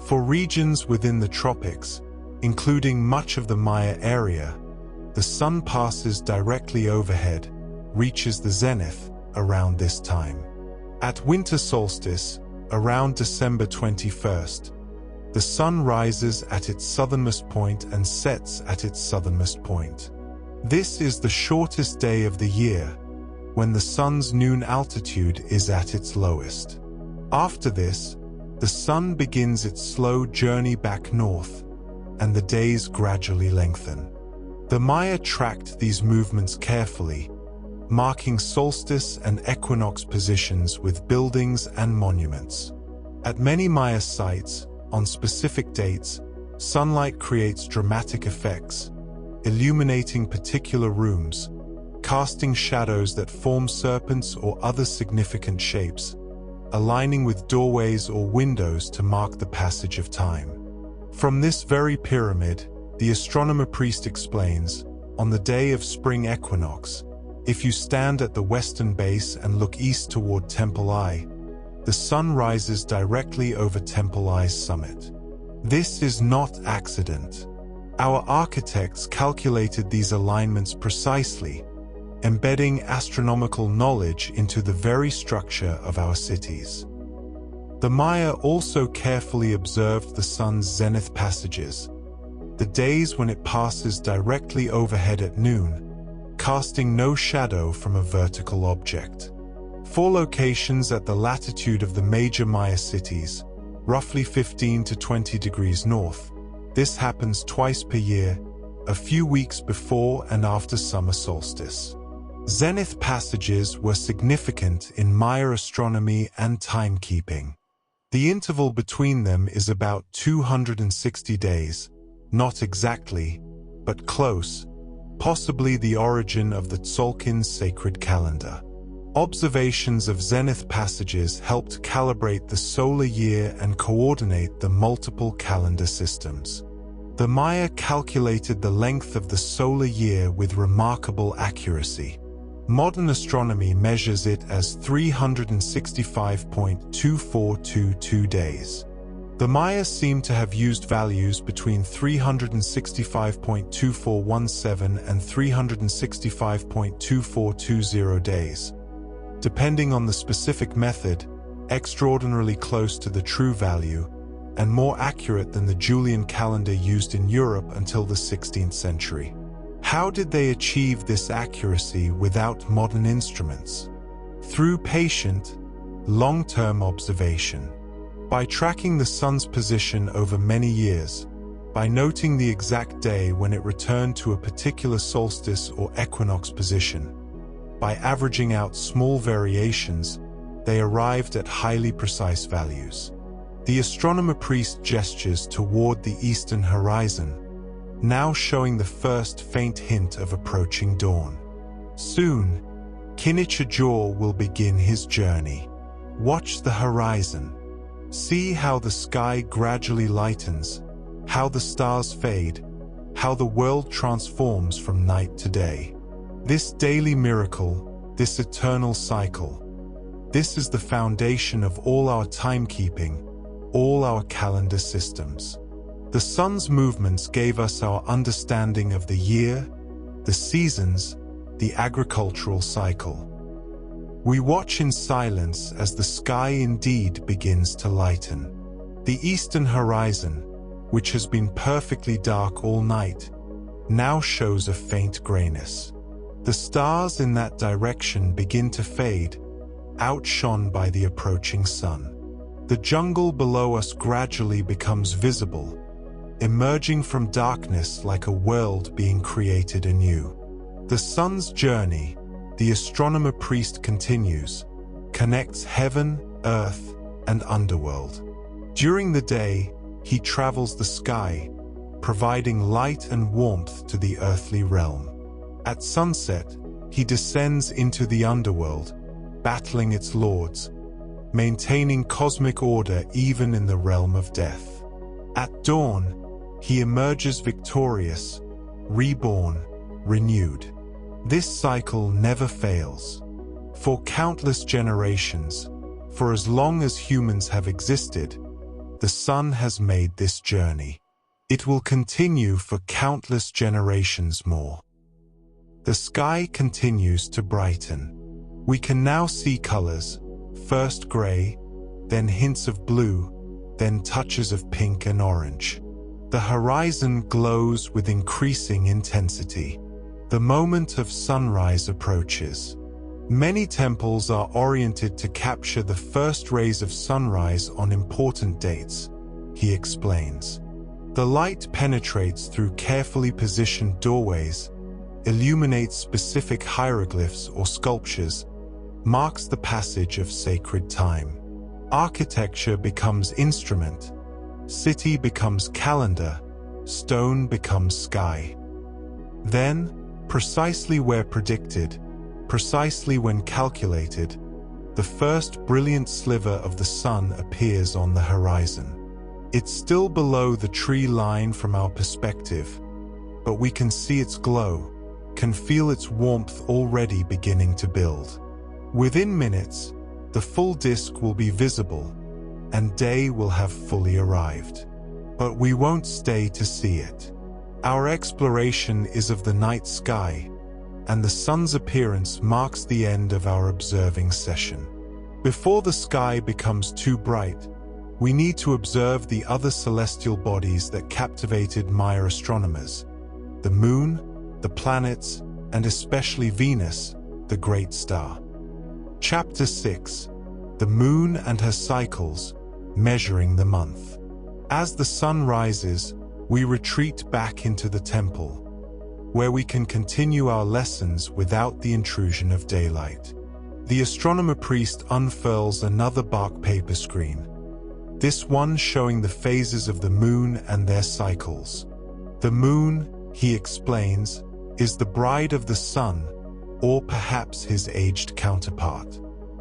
For regions within the tropics, including much of the Maya area, the sun passes directly overhead, reaches the zenith around this time. At winter solstice, around December 21st, the sun rises at its southernmost point and sets at its southernmost point. This is the shortest day of the year, when the sun's noon altitude is at its lowest. After this, the sun begins its slow journey back north, and the days gradually lengthen. The Maya tracked these movements carefully, marking solstice and equinox positions with buildings and monuments. At many Maya sites, on specific dates, sunlight creates dramatic effects, illuminating particular rooms, casting shadows that form serpents or other significant shapes, aligning with doorways or windows to mark the passage of time. From this very pyramid, the astronomer priest explains, on the day of spring equinox, if you stand at the western base and look east toward Temple Eye, the sun rises directly over Temple Eye's summit. This is not accident. Our architects calculated these alignments precisely, embedding astronomical knowledge into the very structure of our cities. The Maya also carefully observed the sun's zenith passages, the days when it passes directly overhead at noon, casting no shadow from a vertical object. 4 locations at the latitude of the major Maya cities, roughly 15 to 20 degrees north. This happens twice per year, a few weeks before and after summer solstice. Zenith passages were significant in Maya astronomy and timekeeping. The interval between them is about 260 days, not exactly, but close, possibly the origin of the Tzolk'in sacred calendar. Observations of zenith passages helped calibrate the solar year and coordinate the multiple calendar systems. The Maya calculated the length of the solar year with remarkable accuracy. Modern astronomy measures it as 365.2422 days. The Maya seem to have used values between 365.2417 and 365.2420 days. Depending on the specific method, extraordinarily close to the true value, and more accurate than the Julian calendar used in Europe until the 16th century. How did they achieve this accuracy without modern instruments? Through patient, long-term observation. By tracking the sun's position over many years, by noting the exact day when it returned to a particular solstice or equinox position, by averaging out small variations, they arrived at highly precise values. The astronomer priest gestures toward the eastern horizon, now showing the first faint hint of approaching dawn. Soon, Kinichajor will begin his journey. Watch the horizon. See how the sky gradually lightens, how the stars fade, how the world transforms from night to day. This daily miracle, this eternal cycle, this is the foundation of all our timekeeping, all our calendar systems. The sun's movements gave us our understanding of the year, the seasons, the agricultural cycle. We watch in silence as the sky indeed begins to lighten. The eastern horizon, which has been perfectly dark all night, now shows a faint grayness. The stars in that direction begin to fade, outshone by the approaching sun. The jungle below us gradually becomes visible, emerging from darkness like a world being created anew. The sun's journey, the astronomer priest continues, connects heaven, earth, and underworld. During the day, he travels the sky, providing light and warmth to the earthly realm. At sunset, he descends into the underworld, battling its lords, maintaining cosmic order even in the realm of death. At dawn, he emerges victorious, reborn, renewed. This cycle never fails. For countless generations, for as long as humans have existed, the sun has made this journey. It will continue for countless generations more. The sky continues to brighten. We can now see colors, first gray, then hints of blue, then touches of pink and orange. The horizon glows with increasing intensity. The moment of sunrise approaches. Many temples are oriented to capture the first rays of sunrise on important dates, he explains. The light penetrates through carefully positioned doorways, illuminates specific hieroglyphs or sculptures, marks the passage of sacred time. Architecture becomes instrument, city becomes calendar, stone becomes sky. Then, precisely where predicted, precisely when calculated, the first brilliant sliver of the sun appears on the horizon. It's still below the tree line from our perspective, but we can see its glow, can feel its warmth already beginning to build. Within minutes, the full disk will be visible, and day will have fully arrived. But we won't stay to see it. Our exploration is of the night sky, and the sun's appearance marks the end of our observing session. Before the sky becomes too bright, we need to observe the other celestial bodies that captivated Maya astronomers: the moon, the planets, and especially Venus, the great star. Chapter 6: The Moon and Her Cycles, Measuring the Month. As the sun rises, we retreat back into the temple, where we can continue our lessons without the intrusion of daylight. The astronomer priest unfurls another bark paper screen, this one showing the phases of the moon and their cycles. The moon, he explains, is the bride of the sun, or perhaps his aged counterpart.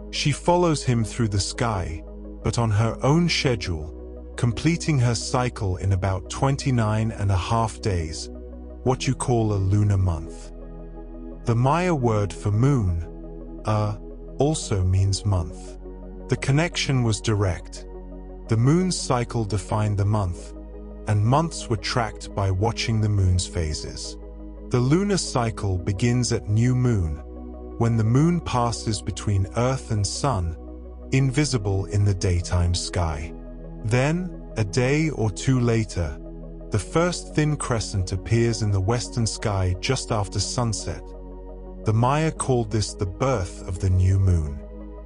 She follows him through the sky, but on her own schedule, completing her cycle in about 29.5 days, what you call a lunar month. The Maya word for moon, also means month. The connection was direct. The moon's cycle defined the month, and months were tracked by watching the moon's phases. The lunar cycle begins at new moon, when the moon passes between Earth and Sun, invisible in the daytime sky. Then, A day or two later, the first thin crescent appears in the western sky just after sunset. The Maya called this the birth of the new moon.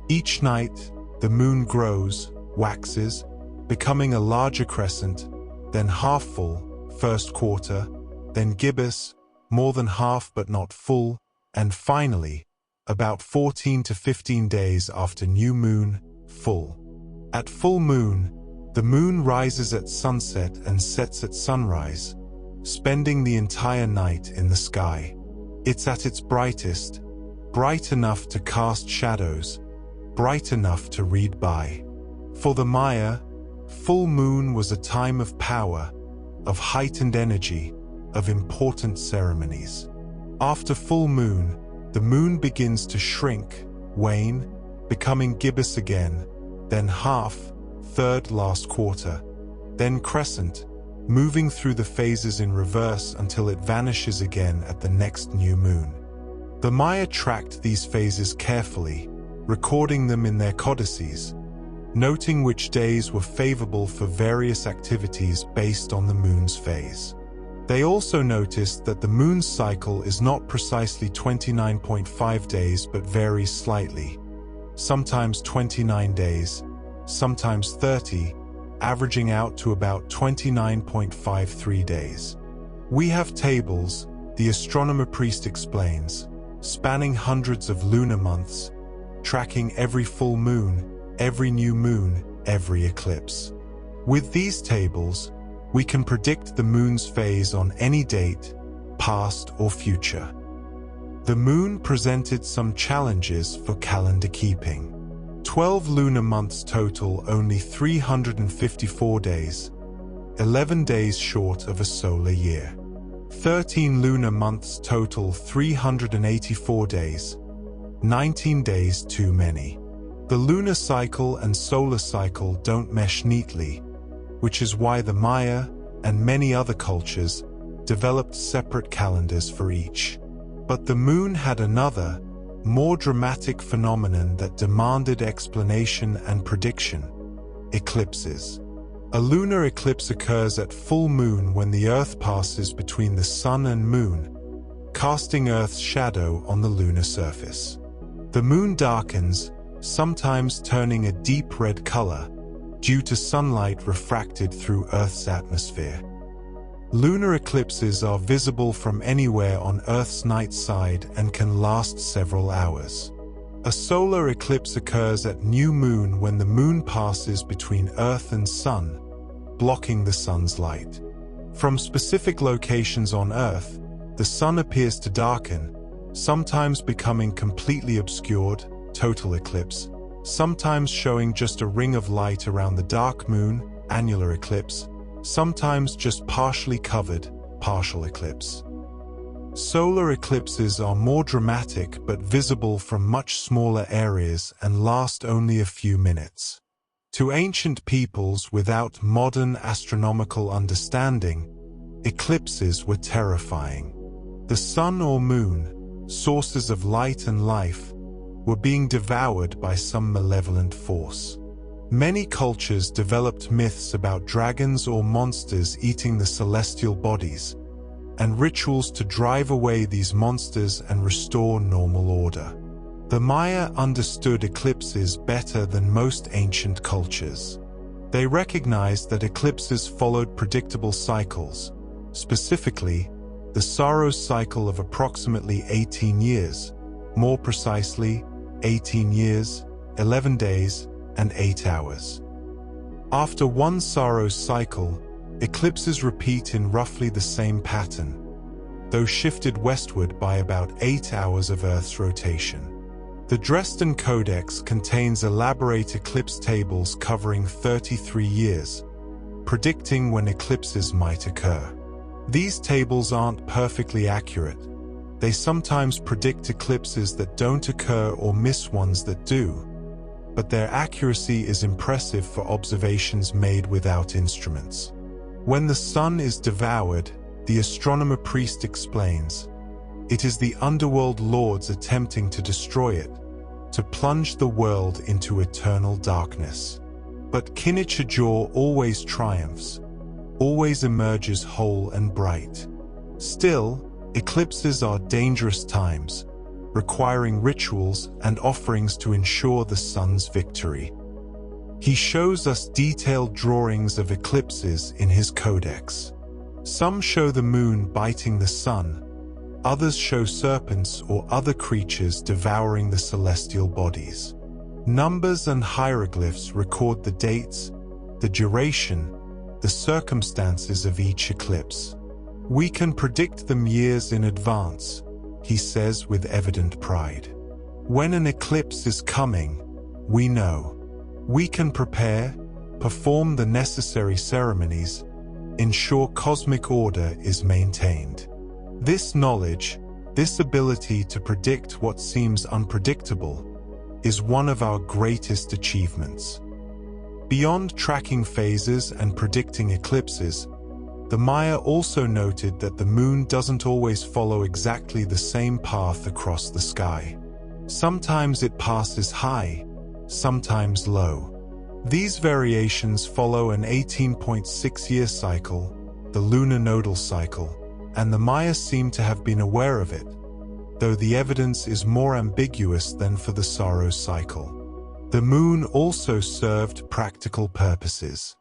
Each night, the moon grows, waxes, becoming a larger crescent, then half full, first quarter, then gibbous, more than half but not full, and finally, about 14 to 15 days after new moon, full. At full moon, the moon rises at sunset and sets at sunrise, spending the entire night in the sky. It's at its brightest, bright enough to cast shadows, bright enough to read by. For the Maya, full moon was a time of power, of heightened energy, of important ceremonies. After full moon, the moon begins to shrink, wane, becoming gibbous again, then half, third last quarter, then crescent, moving through the phases in reverse until it vanishes again at the next new moon. The Maya tracked these phases carefully, recording them in their codices, noting which days were favorable for various activities based on the moon's phase. They also noticed that the moon's cycle is not precisely 29.5 days but varies slightly, sometimes 29 days, sometimes 30, averaging out to about 29.53 days. We have tables, the astronomer priest explains, spanning hundreds of lunar months, tracking every full moon, every new moon, every eclipse. With these tables, we can predict the moon's phase on any date, past or future. The moon presented some challenges for calendar keeping. 12 lunar months total only 354 days, 11 days short of a solar year. 13 lunar months total 384 days, 19 days too many. The lunar cycle and solar cycle don't mesh neatly, which is why the Maya and many other cultures developed separate calendars for each. But the moon had another, more dramatic phenomenon that demanded explanation and prediction: eclipses. A lunar eclipse occurs at full moon when the Earth passes between the Sun and Moon, casting Earth's shadow on the lunar surface. The moon darkens, sometimes turning a deep red color, due to sunlight refracted through Earth's atmosphere. Lunar eclipses are visible from anywhere on Earth's night side and can last several hours. A solar eclipse occurs at new moon when the moon passes between Earth and Sun, blocking the sun's light. From specific locations on Earth, the sun appears to darken, sometimes becoming completely obscured, total eclipse, sometimes showing just a ring of light around the dark moon, annular eclipse, sometimes just partially covered, partial eclipse. Solar eclipses are more dramatic but visible from much smaller areas and last only a few minutes. To ancient peoples without modern astronomical understanding, eclipses were terrifying. The sun or moon, sources of light and life, were being devoured by some malevolent force. Many cultures developed myths about dragons or monsters eating the celestial bodies, and rituals to drive away these monsters and restore normal order. The Maya understood eclipses better than most ancient cultures. They recognized that eclipses followed predictable cycles, specifically, the Saros cycle of approximately 18 years, more precisely, 18 years, 11 days, and 8 hours. After one Saros cycle, eclipses repeat in roughly the same pattern, though shifted westward by about 8 hours of Earth's rotation. The Dresden Codex contains elaborate eclipse tables covering 33 years, predicting when eclipses might occur. These tables aren't perfectly accurate. They sometimes predict eclipses that don't occur or miss ones that do, but their accuracy is impressive for observations made without instruments. When the sun is devoured, the astronomer priest explains, it is the underworld lords attempting to destroy it, to plunge the world into eternal darkness. But Kinichajor always triumphs, always emerges whole and bright. Still, eclipses are dangerous times, requiring rituals and offerings to ensure the sun's victory. He shows us detailed drawings of eclipses in his codex. Some show the moon biting the sun, others show serpents or other creatures devouring the celestial bodies. Numbers and hieroglyphs record the dates, the duration, the circumstances of each eclipse. We can predict them years in advance, he says with evident pride. When an eclipse is coming, we know. We can prepare, perform the necessary ceremonies, ensure cosmic order is maintained. This knowledge, this ability to predict what seems unpredictable, is one of our greatest achievements. Beyond tracking phases and predicting eclipses, the Maya also noted that the moon doesn't always follow exactly the same path across the sky. Sometimes it passes high, sometimes low. These variations follow an 18.6-year cycle, the lunar nodal cycle, and the Maya seem to have been aware of it, though the evidence is more ambiguous than for the Saros cycle. The moon also served practical purposes.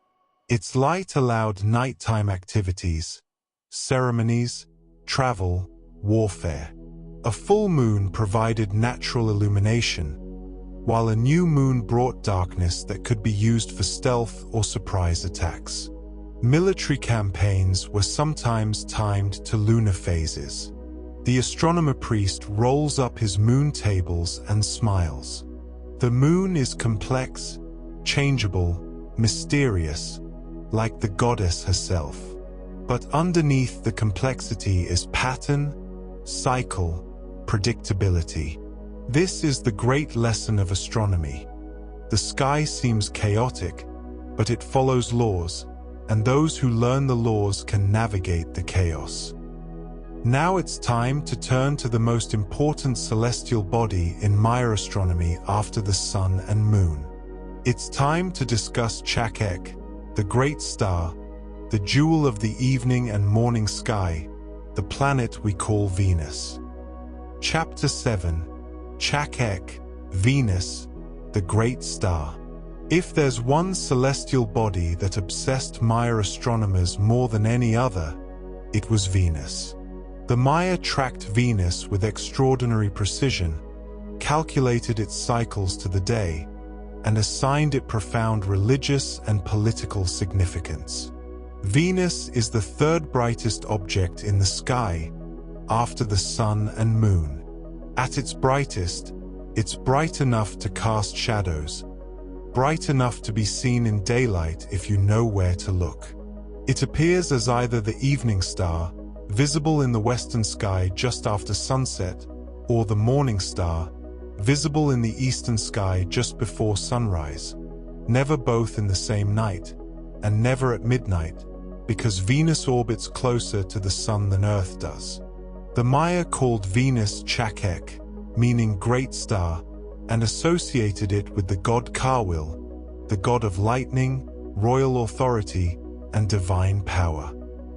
Its light allowed nighttime activities, ceremonies, travel, warfare. A full moon provided natural illumination, while a new moon brought darkness that could be used for stealth or surprise attacks. Military campaigns were sometimes timed to lunar phases. The astronomer priest rolls up his moon tables and smiles. The moon is complex, changeable, mysterious, like the goddess herself. But underneath the complexity is pattern, cycle, predictability. This is the great lesson of astronomy. The sky seems chaotic, but it follows laws, and those who learn the laws can navigate the chaos. Now it's time to turn to the most important celestial body in Maya astronomy after the sun and moon. It's time to discuss Chak'ek, the great star, the jewel of the evening and morning sky, the planet we call Venus. Chapter 7. Chak'ek, Venus, the great star. If there's one celestial body that obsessed Maya astronomers more than any other, it was Venus. The Maya tracked Venus with extraordinary precision, calculated its cycles to the day, and assigned it profound religious and political significance. Venus is the third brightest object in the sky, after the sun and moon. At its brightest, it's bright enough to cast shadows, bright enough to be seen in daylight if you know where to look. It appears as either the evening star, visible in the western sky just after sunset, or the morning star, visible in the eastern sky just before sunrise, never both in the same night, and never at midnight, because Venus orbits closer to the sun than Earth does. The Maya called Venus Chak'ek, meaning great star, and associated it with the god Kawil, the god of lightning, royal authority, and divine power.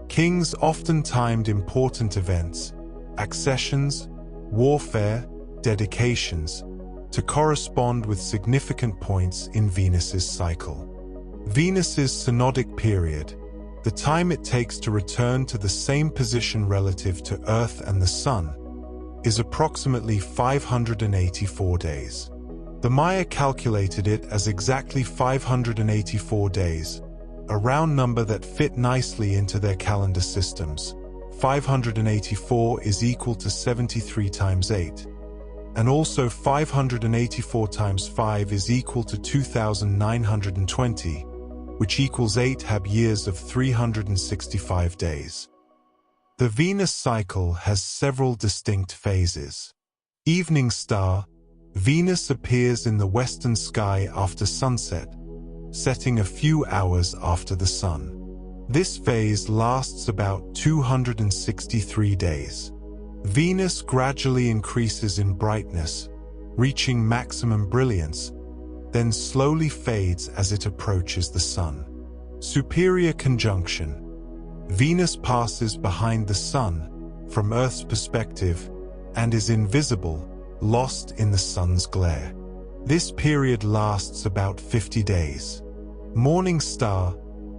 Kings often timed important events, accessions, warfare, dedications, to correspond with significant points in Venus's cycle. Venus's synodic period, the time it takes to return to the same position relative to Earth and the Sun, is approximately 584 days. The Maya calculated it as exactly 584 days, a round number that fit nicely into their calendar systems. 584 is equal to 73 times 8, and also 584 times 5 is equal to 2,920, which equals 8 Haab years of 365 days. The Venus cycle has several distinct phases. Evening star, Venus appears in the western sky after sunset, setting a few hours after the sun. This phase lasts about 263 days. Venus gradually increases in brightness, reaching maximum brilliance, then slowly fades as it approaches the Sun. Superior conjunction. Venus passes behind the Sun from Earth's perspective and is invisible, lost in the Sun's glare. This period lasts about 50 days. Morning star.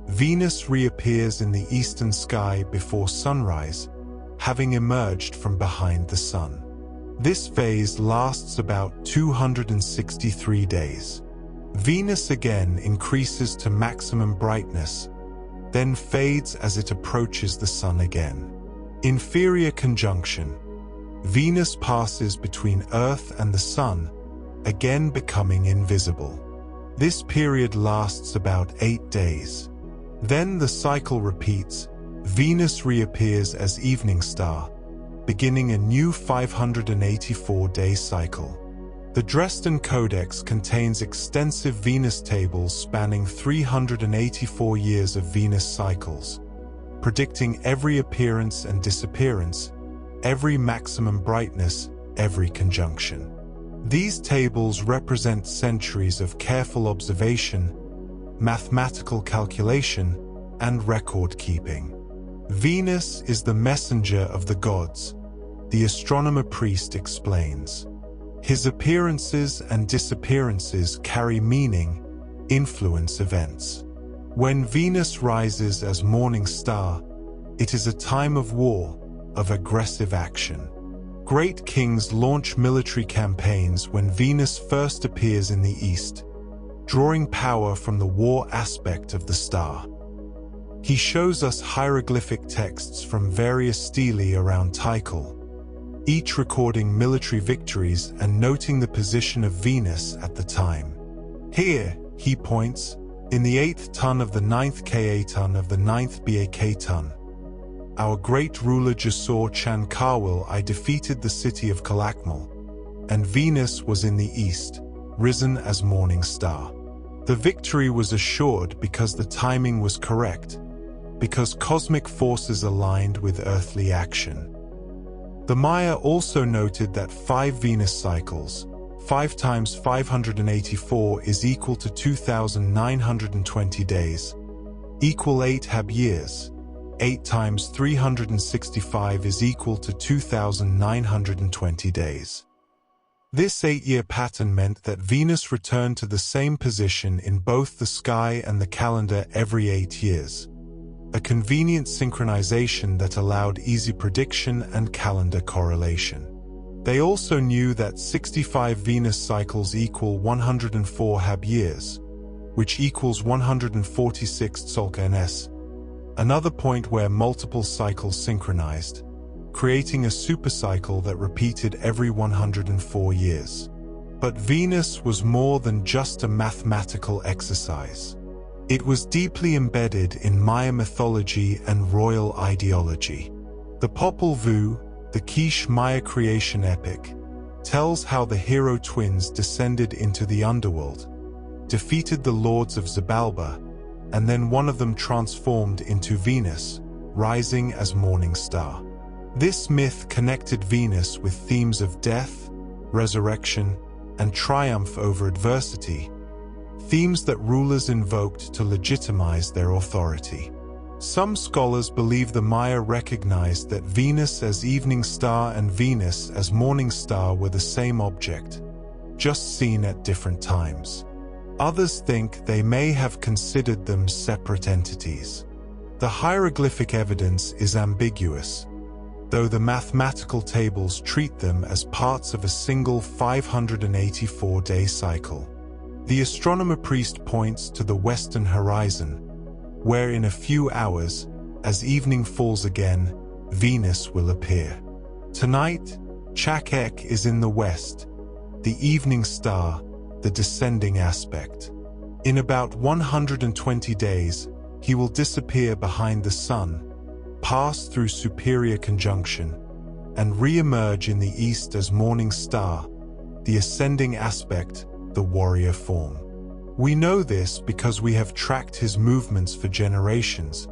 Venus reappears in the eastern sky before sunrise, having emerged from behind the Sun. This phase lasts about 263 days. Venus again increases to maximum brightness, then fades as it approaches the Sun again. Inferior conjunction. Venus passes between Earth and the Sun, again becoming invisible. This period lasts about 8 days. Then the cycle repeats. Venus reappears as evening star, beginning a new 584-day cycle. The Dresden Codex contains extensive Venus tables spanning 384 years of Venus cycles, predicting every appearance and disappearance, every maximum brightness, every conjunction. These tables represent centuries of careful observation, mathematical calculation, and record-keeping. Venus is the messenger of the gods, the astronomer priest explains. His appearances and disappearances carry meaning, influence events. When Venus rises as morning star, it is a time of war, of aggressive action. Great kings launch military campaigns when Venus first appears in the east, drawing power from the war aspect of the star. He shows us hieroglyphic texts from various stelae around Tikal, each recording military victories and noting the position of Venus at the time. Here, he points, in the 8th ton of the 9th Ka ton of the 9th Bak ton, our great ruler Jasur Chan Karwil I defeated the city of Kalakmal, and Venus was in the east, risen as morning star. The victory was assured because the timing was correct, because cosmic forces aligned with earthly action. The Maya also noted that 5 Venus cycles, 5 times 584 is equal to 2,920 days, equal 8 Haab years. 8 times 365 is equal to 2,920 days. This 8-year pattern meant that Venus returned to the same position in both the sky and the calendar every 8 years, a convenient synchronization that allowed easy prediction and calendar correlation. They also knew that 65 Venus cycles equal 104 Haab years, which equals 146 Tzolk'in, another point where multiple cycles synchronized, creating a supercycle that repeated every 104 years. But Venus was more than just a mathematical exercise. It was deeply embedded in Maya mythology and royal ideology. The Popol Vuh, the Quiche Maya creation epic, tells how the hero twins descended into the underworld, defeated the lords of Xibalba, and then one of them transformed into Venus, rising as morning star. This myth connected Venus with themes of death, resurrection, and triumph over adversity, themes that rulers invoked to legitimize their authority. Some scholars believe the Maya recognized that Venus as evening star and Venus as morning star were the same object, just seen at different times. Others think they may have considered them separate entities. The hieroglyphic evidence is ambiguous, though the mathematical tables treat them as parts of a single 584-day cycle. The astronomer priest points to the western horizon, where in a few hours, as evening falls again, Venus will appear. Tonight, Chak-ek is in the west, the evening star, the descending aspect. In about 120 days, he will disappear behind the sun, pass through superior conjunction, and re-emerge in the east as morning star, the ascending aspect, the warrior form. We know this because we have tracked his movements for generations,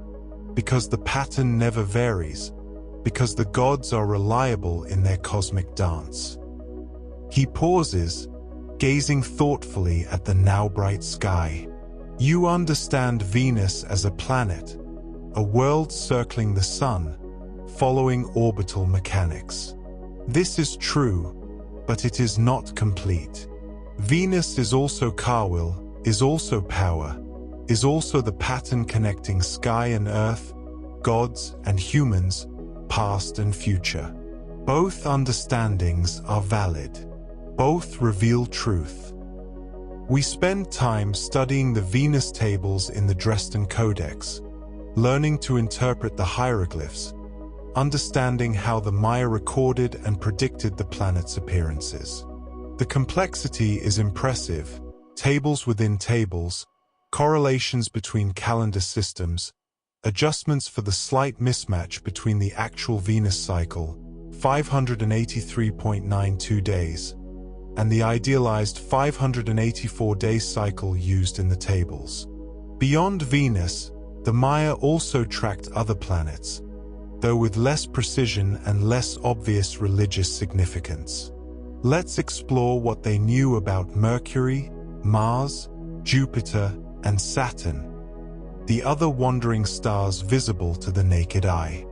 because the pattern never varies, because the gods are reliable in their cosmic dance. He pauses, gazing thoughtfully at the now bright sky. You understand Venus as a planet, a world circling the Sun, following orbital mechanics. This is true, but it is not complete. Venus is also Kawil, is also power, is also the pattern connecting sky and earth, gods and humans, past and future. Both understandings are valid. Both reveal truth. We spend time studying the Venus tables in the Dresden Codex, learning to interpret the hieroglyphs, understanding how the Maya recorded and predicted the planet's appearances. The complexity is impressive: tables within tables, correlations between calendar systems, adjustments for the slight mismatch between the actual Venus cycle, 583.92 days, and the idealized 584-day cycle used in the tables. Beyond Venus, the Maya also tracked other planets, though with less precision and less obvious religious significance. Let's explore what they knew about Mercury, Mars, Jupiter, and Saturn, the other wandering stars visible to the naked eye.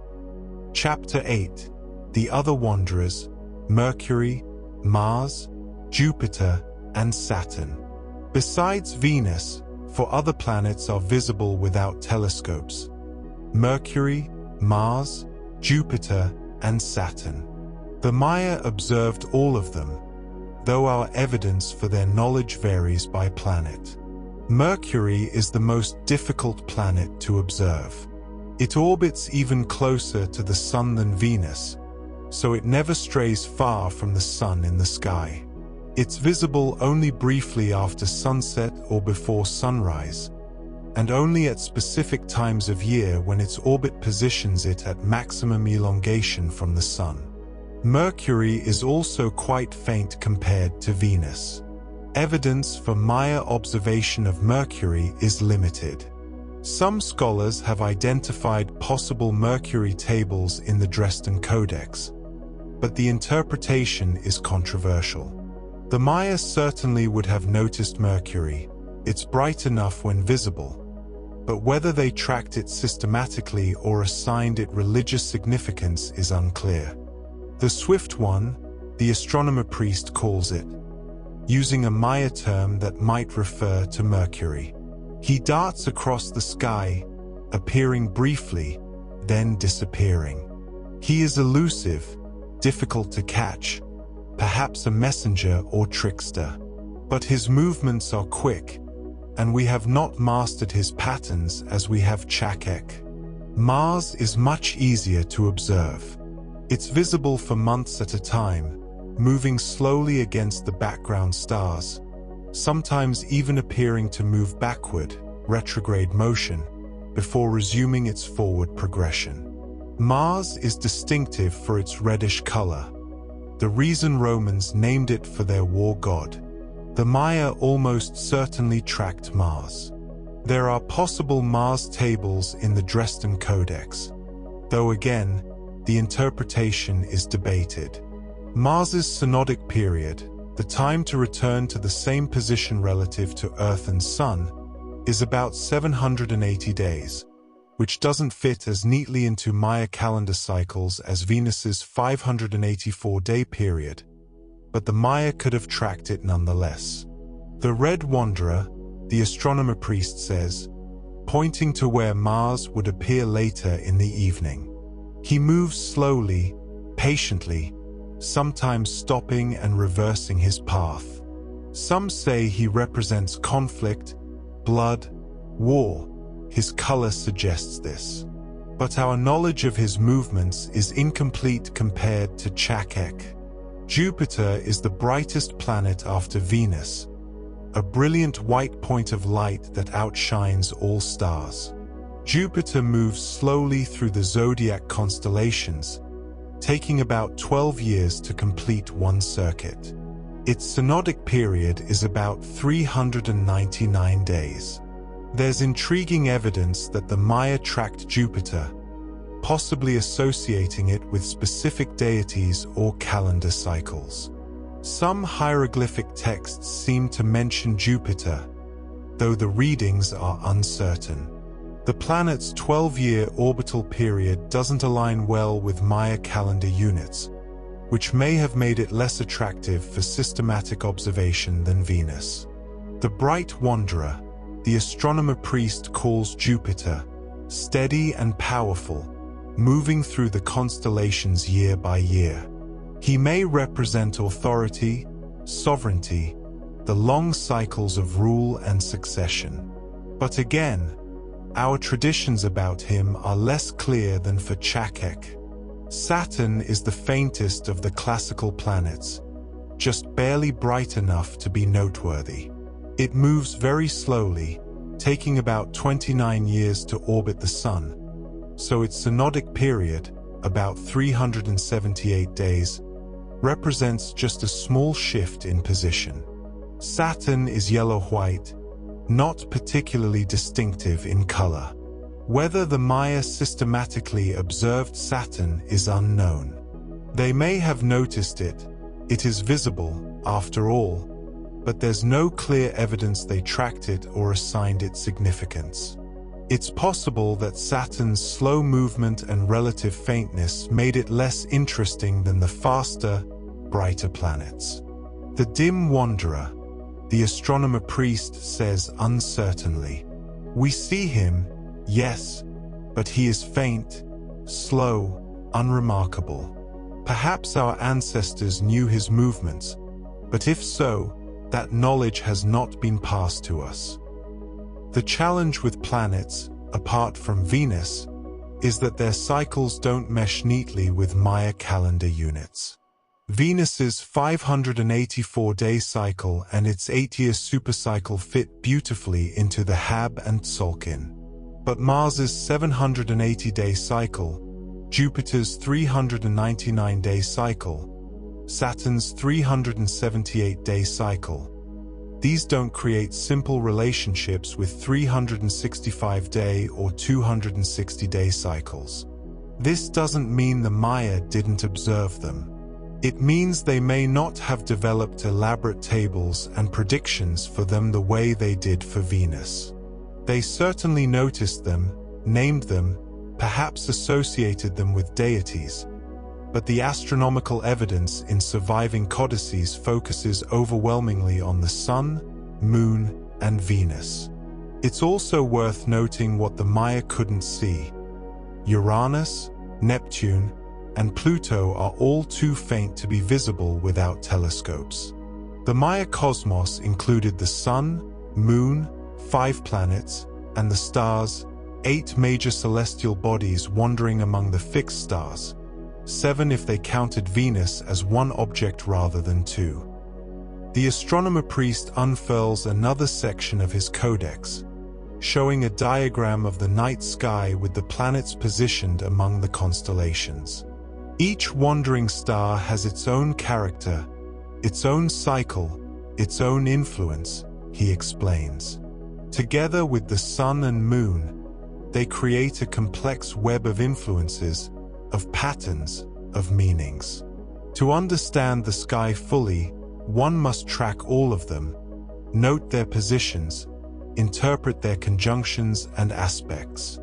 Chapter 8: The Other Wanderers, Mercury, Mars, Jupiter, and Saturn. Besides Venus, 4 other planets are visible without telescopes: Mercury, Mars, Jupiter, and Saturn. The Maya observed all of them, though our evidence for their knowledge varies by planet. Mercury is the most difficult planet to observe. It orbits even closer to the Sun than Venus, so it never strays far from the Sun in the sky. It's visible only briefly after sunset or before sunrise, and only at specific times of year when its orbit positions it at maximum elongation from the Sun. Mercury is also quite faint compared to Venus. Evidence for Maya observation of Mercury is limited. Some scholars have identified possible Mercury tables in the Dresden Codex, but the interpretation is controversial. The Maya certainly would have noticed Mercury. It's bright enough when visible, but whether they tracked it systematically or assigned it religious significance is unclear. The Swift One, the astronomer priest, calls it, using a Maya term that might refer to Mercury. He darts across the sky, appearing briefly, then disappearing. He is elusive, difficult to catch, perhaps a messenger or trickster. But his movements are quick, and we have not mastered his patterns as we have Chakek. Mars is much easier to observe. It's visible for months at a time, moving slowly against the background stars, sometimes even appearing to move backward, retrograde motion, before resuming its forward progression. Mars is distinctive for its reddish color, the reason Romans named it for their war god. The Maya almost certainly tracked Mars. There are possible Mars tables in the Dresden Codex, though again, the interpretation is debated. Mars's synodic period, the time to return to the same position relative to Earth and Sun, is about 780 days, which doesn't fit as neatly into Maya calendar cycles as Venus's 584-day period, but the Maya could have tracked it nonetheless. The Red Wanderer, the astronomer priest says, pointing to where Mars would appear later in the evening. He moves slowly, patiently, sometimes stopping and reversing his path. Some say he represents conflict, blood, war. His color suggests this. But our knowledge of his movements is incomplete compared to Chakek. Jupiter is the brightest planet after Venus, a brilliant white point of light that outshines all stars. Jupiter moves slowly through the zodiac constellations, taking about 12 years to complete one circuit. Its synodic period is about 399 days. There's intriguing evidence that the Maya tracked Jupiter, possibly associating it with specific deities or calendar cycles. Some hieroglyphic texts seem to mention Jupiter, though the readings are uncertain. The planet's 12-year orbital period doesn't align well with Maya calendar units, which may have made it less attractive for systematic observation than Venus. The bright wanderer, the astronomer priest, calls Jupiter steady and powerful, moving through the constellations year by year. He may represent authority, sovereignty, the long cycles of rule and succession. But again, our traditions about him are less clear than for Chakek. Saturn is the faintest of the classical planets, just barely bright enough to be noteworthy. It moves very slowly, taking about 29 years to orbit the Sun, so its synodic period, about 378 days, represents just a small shift in position. Saturn is yellow-white, not particularly distinctive in color. Whether the Maya systematically observed Saturn is unknown. They may have noticed it. It is visible, after all, but there's no clear evidence they tracked it or assigned it significance. It's possible that Saturn's slow movement and relative faintness made it less interesting than the faster, brighter planets. The dim wanderer, the astronomer priest, says uncertainly, "We see him, yes, but he is faint, slow, unremarkable. Perhaps our ancestors knew his movements, but if so, that knowledge has not been passed to us." The challenge with planets, apart from Venus, is that their cycles don't mesh neatly with Maya calendar units. Venus's 584-day cycle and its 8-year supercycle fit beautifully into the Haab and Tzolk'in. But Mars's 780-day cycle, Jupiter's 399-day cycle, Saturn's 378-day cycle, these don't create simple relationships with 365-day or 260-day cycles. This doesn't mean the Maya didn't observe them. It means they may not have developed elaborate tables and predictions for them the way they did for Venus. They certainly noticed them, named them, perhaps associated them with deities, but the astronomical evidence in surviving codices focuses overwhelmingly on the Sun, Moon, and Venus. It's also worth noting what the Maya couldn't see. Uranus, Neptune, and Pluto are all too faint to be visible without telescopes. The Maya cosmos included the Sun, Moon, 5 planets, and the stars, 8 major celestial bodies wandering among the fixed stars, 7 if they counted Venus as one object rather than 2. The astronomer priest unfurls another section of his codex, showing a diagram of the night sky with the planets positioned among the constellations. Each wandering star has its own character, its own cycle, its own influence, he explains. Together with the Sun and Moon, they create a complex web of influences, of patterns, of meanings. To understand the sky fully, one must track all of them, note their positions, interpret their conjunctions and aspects.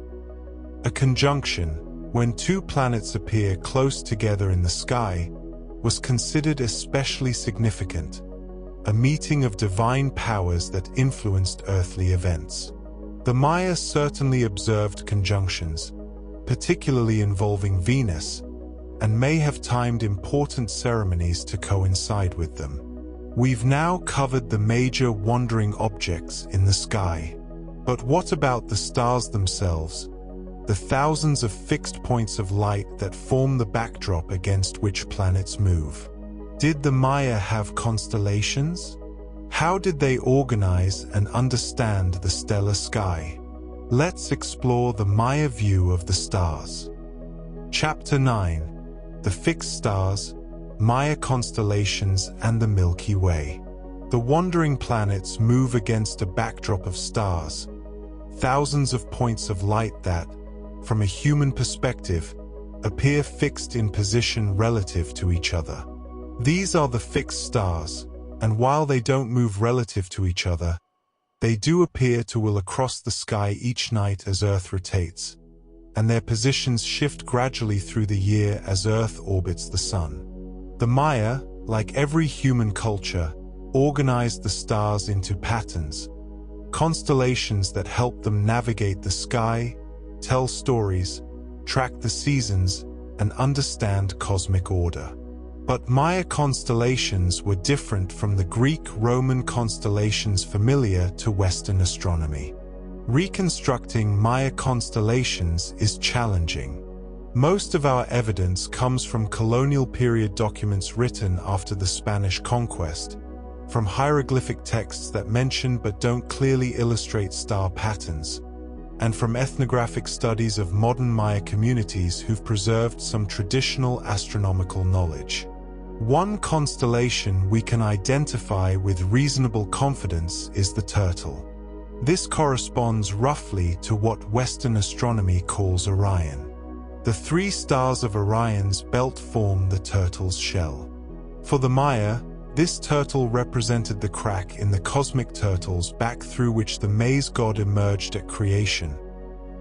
A conjunction, when 2 planets appear close together in the sky, was considered especially significant, a meeting of divine powers that influenced earthly events. The Maya certainly observed conjunctions, particularly involving Venus, and may have timed important ceremonies to coincide with them. We've now covered the major wandering objects in the sky. But what about the stars themselves? The thousands of fixed points of light that form the backdrop against which planets move. Did the Maya have constellations? How did they organize and understand the stellar sky? Let's explore the Maya view of the stars. Chapter 9. The Fixed Stars, Maya Constellations and the Milky Way. The wandering planets move against a backdrop of stars, thousands of points of light that, from a human perspective, appear fixed in position relative to each other. These are the fixed stars, and while they don't move relative to each other, they do appear to wheel across the sky each night as Earth rotates, and their positions shift gradually through the year as Earth orbits the Sun. The Maya, like every human culture, organized the stars into patterns, constellations that help them navigate the sky, tell stories, track the seasons, and understand cosmic order. But Maya constellations were different from the Greek-Roman constellations familiar to Western astronomy. Reconstructing Maya constellations is challenging. Most of our evidence comes from colonial period documents written after the Spanish conquest, from hieroglyphic texts that mention but don't clearly illustrate star patterns, and from ethnographic studies of modern Maya communities who've preserved some traditional astronomical knowledge. One constellation we can identify with reasonable confidence is the Turtle. This corresponds roughly to what Western astronomy calls Orion. The three stars of Orion's belt form the Turtle's shell. For the Maya, this turtle represented the crack in the cosmic turtle's back through which the maize god emerged at creation,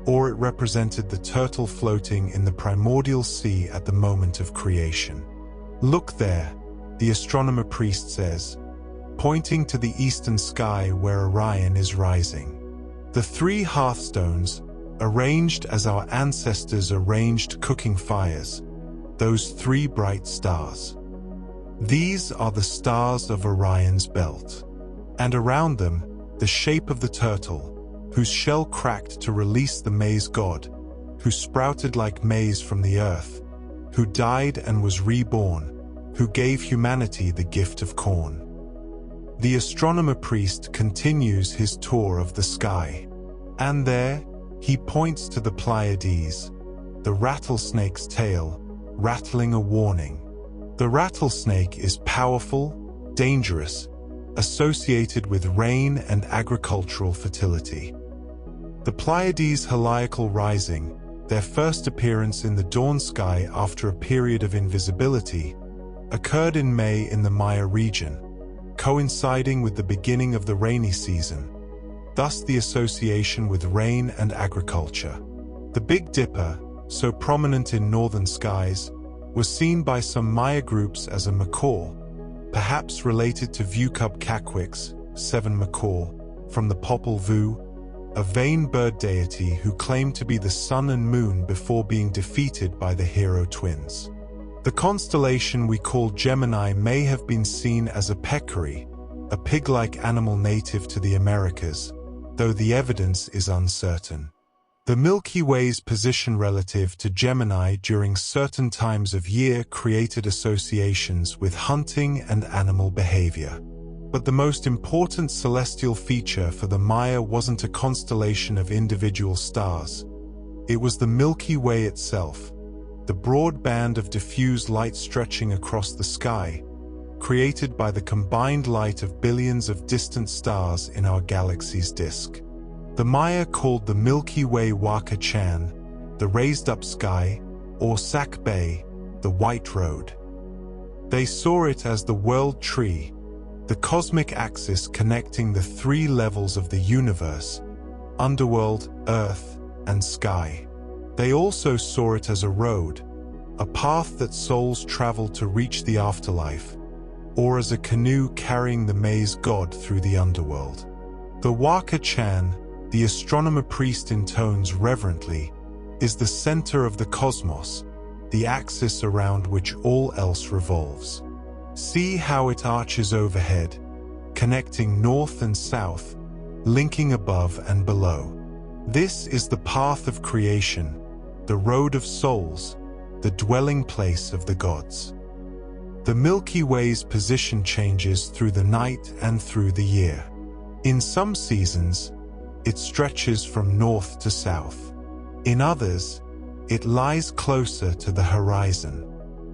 or it represented the turtle floating in the primordial sea at the moment of creation. "Look there," the astronomer priest says, pointing to the eastern sky where Orion is rising. The three hearthstones, arranged as our ancestors arranged cooking fires, those three bright stars. These are the stars of Orion's belt. And around them, the shape of the turtle, whose shell cracked to release the maize god, who sprouted like maize from the earth, who died and was reborn, who gave humanity the gift of corn. The astronomer priest continues his tour of the sky. And there, he points to the Pleiades, the rattlesnake's tail, rattling a warning. The rattlesnake is powerful, dangerous, associated with rain and agricultural fertility. The Pleiades' heliacal rising, their first appearance in the dawn sky after a period of invisibility, occurred in May in the Maya region, coinciding with the beginning of the rainy season, thus the association with rain and agriculture. The Big Dipper, so prominent in northern skies, was seen by some Maya groups as a macaw, perhaps related to Vucub-Caquix, 7 macaw, from the Popol Vuh, a vain bird deity who claimed to be the sun and moon before being defeated by the hero twins. The constellation we call Gemini may have been seen as a peccary, a pig-like animal native to the Americas, though the evidence is uncertain. The Milky Way's position relative to Gemini during certain times of year created associations with hunting and animal behavior. But the most important celestial feature for the Maya wasn't a constellation of individual stars. It was the Milky Way itself, the broad band of diffuse light stretching across the sky, created by the combined light of billions of distant stars in our galaxy's disk. The Maya called the Milky Way Waka Chan, the raised-up sky, or Sac Bay, the White Road. They saw it as the world tree, the cosmic axis connecting the three levels of the universe, underworld, earth, and sky. They also saw it as a road, a path that souls travel to reach the afterlife, or as a canoe carrying the maize god through the underworld. The Waka Chan, the astronomer priest intones reverently, is the center of the cosmos, the axis around which all else revolves. See how it arches overhead, connecting north and south, linking above and below. This is the path of creation, the road of souls, the dwelling place of the gods. The Milky Way's position changes through the night and through the year. In some seasons, it stretches from north to south. In others, it lies closer to the horizon.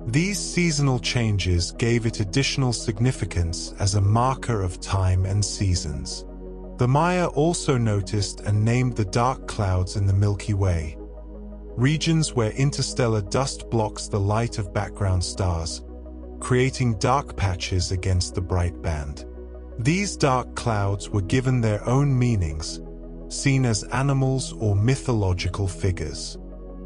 These seasonal changes gave it additional significance as a marker of time and seasons. The Maya also noticed and named the dark clouds in the Milky Way, regions where interstellar dust blocks the light of background stars, creating dark patches against the bright band. These dark clouds were given their own meanings, seen as animals or mythological figures.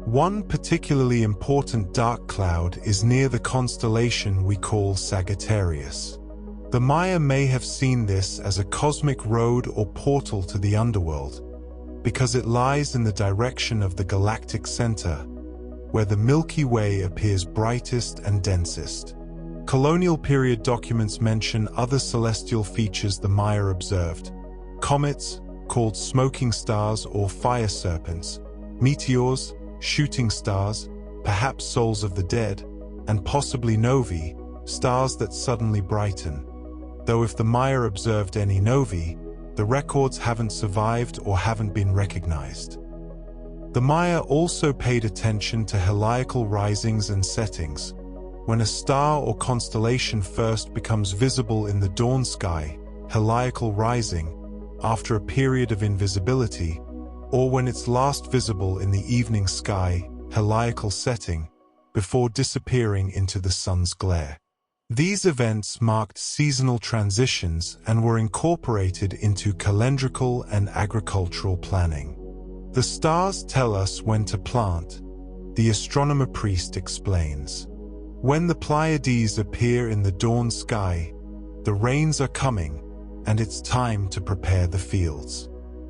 One particularly important dark cloud is near the constellation we call Sagittarius. The Maya may have seen this as a cosmic road or portal to the underworld, because it lies in the direction of the galactic center, where the Milky Way appears brightest and densest. Colonial period documents mention other celestial features the Maya observed: comets, called smoking stars or fire serpents, meteors, shooting stars, perhaps souls of the dead, and possibly novae, stars that suddenly brighten. Though if the Maya observed any novae, the records haven't survived or haven't been recognized. The Maya also paid attention to heliacal risings and settings. When a star or constellation first becomes visible in the dawn sky, heliacal rising, after a period of invisibility, or when it's last visible in the evening sky, heliacal setting, before disappearing into the sun's glare. These events marked seasonal transitions and were incorporated into calendrical and agricultural planning. The stars tell us when to plant, the astronomer priest explains. When the Pleiades appear in the dawn sky, the rains are coming, and it's time to prepare the fields.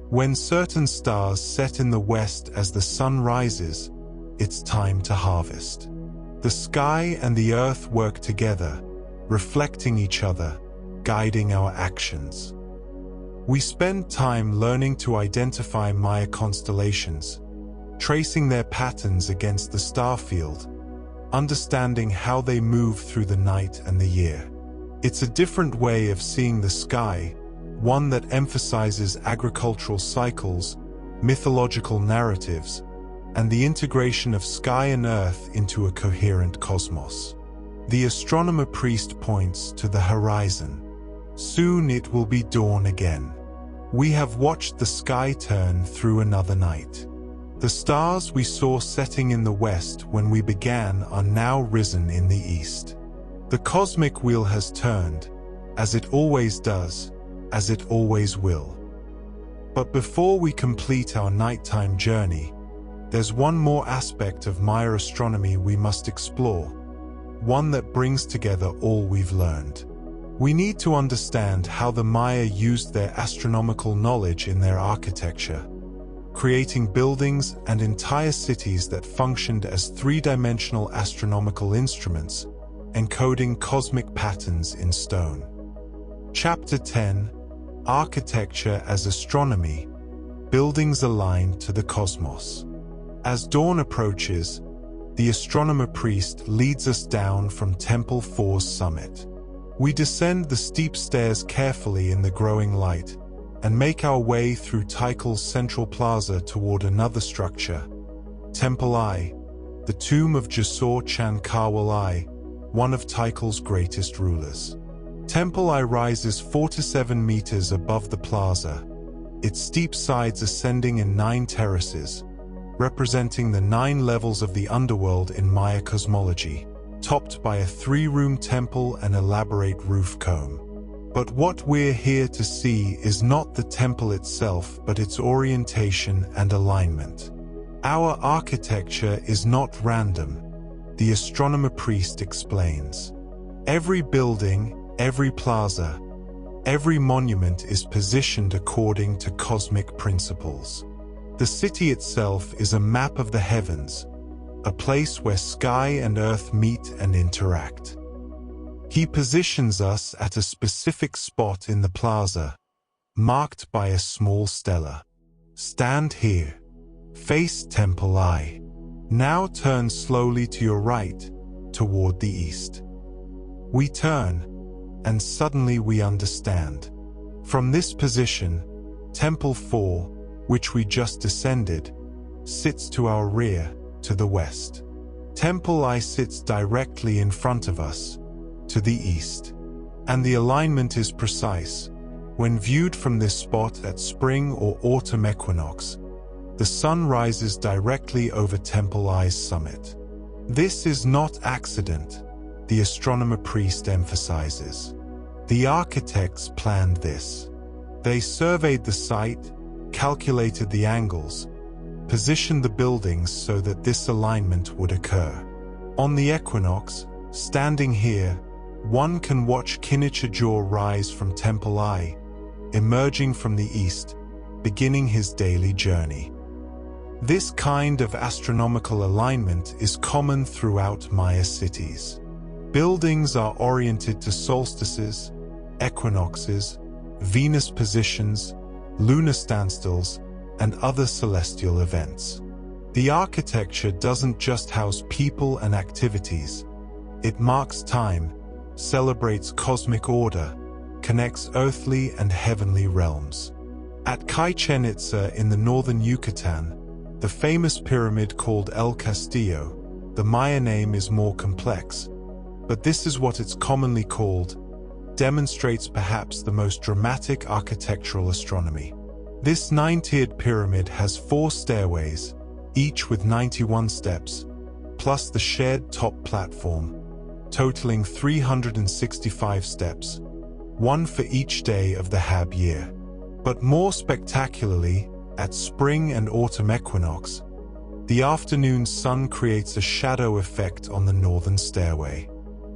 When certain stars set in the west as the sun rises, it's time to harvest. The sky and the earth work together, reflecting each other, guiding our actions. We spend time learning to identify Maya constellations, tracing their patterns against the star field, understanding how they move through the night and the year. It's a different way of seeing the sky, one that emphasizes agricultural cycles, mythological narratives, and the integration of sky and earth into a coherent cosmos. The astronomer priest points to the horizon. Soon it will be dawn again. We have watched the sky turn through another night. The stars we saw setting in the west when we began are now risen in the east. The cosmic wheel has turned, as it always does, as it always will. But before we complete our nighttime journey, there's one more aspect of Maya astronomy we must explore, one that brings together all we've learned. We need to understand how the Maya used their astronomical knowledge in their architecture, creating buildings and entire cities that functioned as three-dimensional astronomical instruments, encoding cosmic patterns in stone. Chapter 10: Architecture as Astronomy, Buildings Aligned to the Cosmos. As dawn approaches, the astronomer priest leads us down from Temple 4's summit. We descend the steep stairs carefully in the growing light and make our way through Tikal's central plaza toward another structure, Temple I, the tomb of Jasur Chankawal I, one of Tikal's greatest rulers. Temple I rises 4 to 7 meters above the plaza, its steep sides ascending in 9 terraces, representing the 9 levels of the underworld in Maya cosmology, topped by a 3-room temple and elaborate roof comb. But what we're here to see is not the temple itself, but its orientation and alignment. Our architecture is not random, the astronomer priest explains. Every building, every plaza, every monument is positioned according to cosmic principles. The city itself is a map of the heavens, a place where sky and earth meet and interact. He positions us at a specific spot in the plaza, marked by a small stela. Stand here. Face Temple I. Now turn slowly to your right, toward the east. We turn, and suddenly we understand. From this position, Temple 4, which we just descended, sits to our rear, to the west. Temple I sits directly in front of us, to the east. And the alignment is precise. When viewed from this spot at spring or autumn equinox, the sun rises directly over Temple I's summit. This is not accident. the astronomer priest emphasizes. The architects planned this. They surveyed the site, calculated the angles, positioned the buildings so that this alignment would occur. On the equinox, standing here, one can watch Kinichajor rise from Temple I, emerging from the east, beginning his daily journey. This kind of astronomical alignment is common throughout Maya cities. Buildings are oriented to solstices, equinoxes, Venus positions, lunar standstills, and other celestial events. The architecture doesn't just house people and activities. It marks time, celebrates cosmic order, connects earthly and heavenly realms. At Chichén Itzá in the northern Yucatan, the famous pyramid called El Castillo, the Maya name is more complex, but this is what it's commonly called, demonstrates perhaps the most dramatic architectural astronomy. This 9-tiered pyramid has 4 stairways, each with 91 steps, plus the shared top platform, totaling 365 steps, one for each day of the Haab year. But more spectacularly, at spring and autumn equinox, the afternoon sun creates a shadow effect on the northern stairway.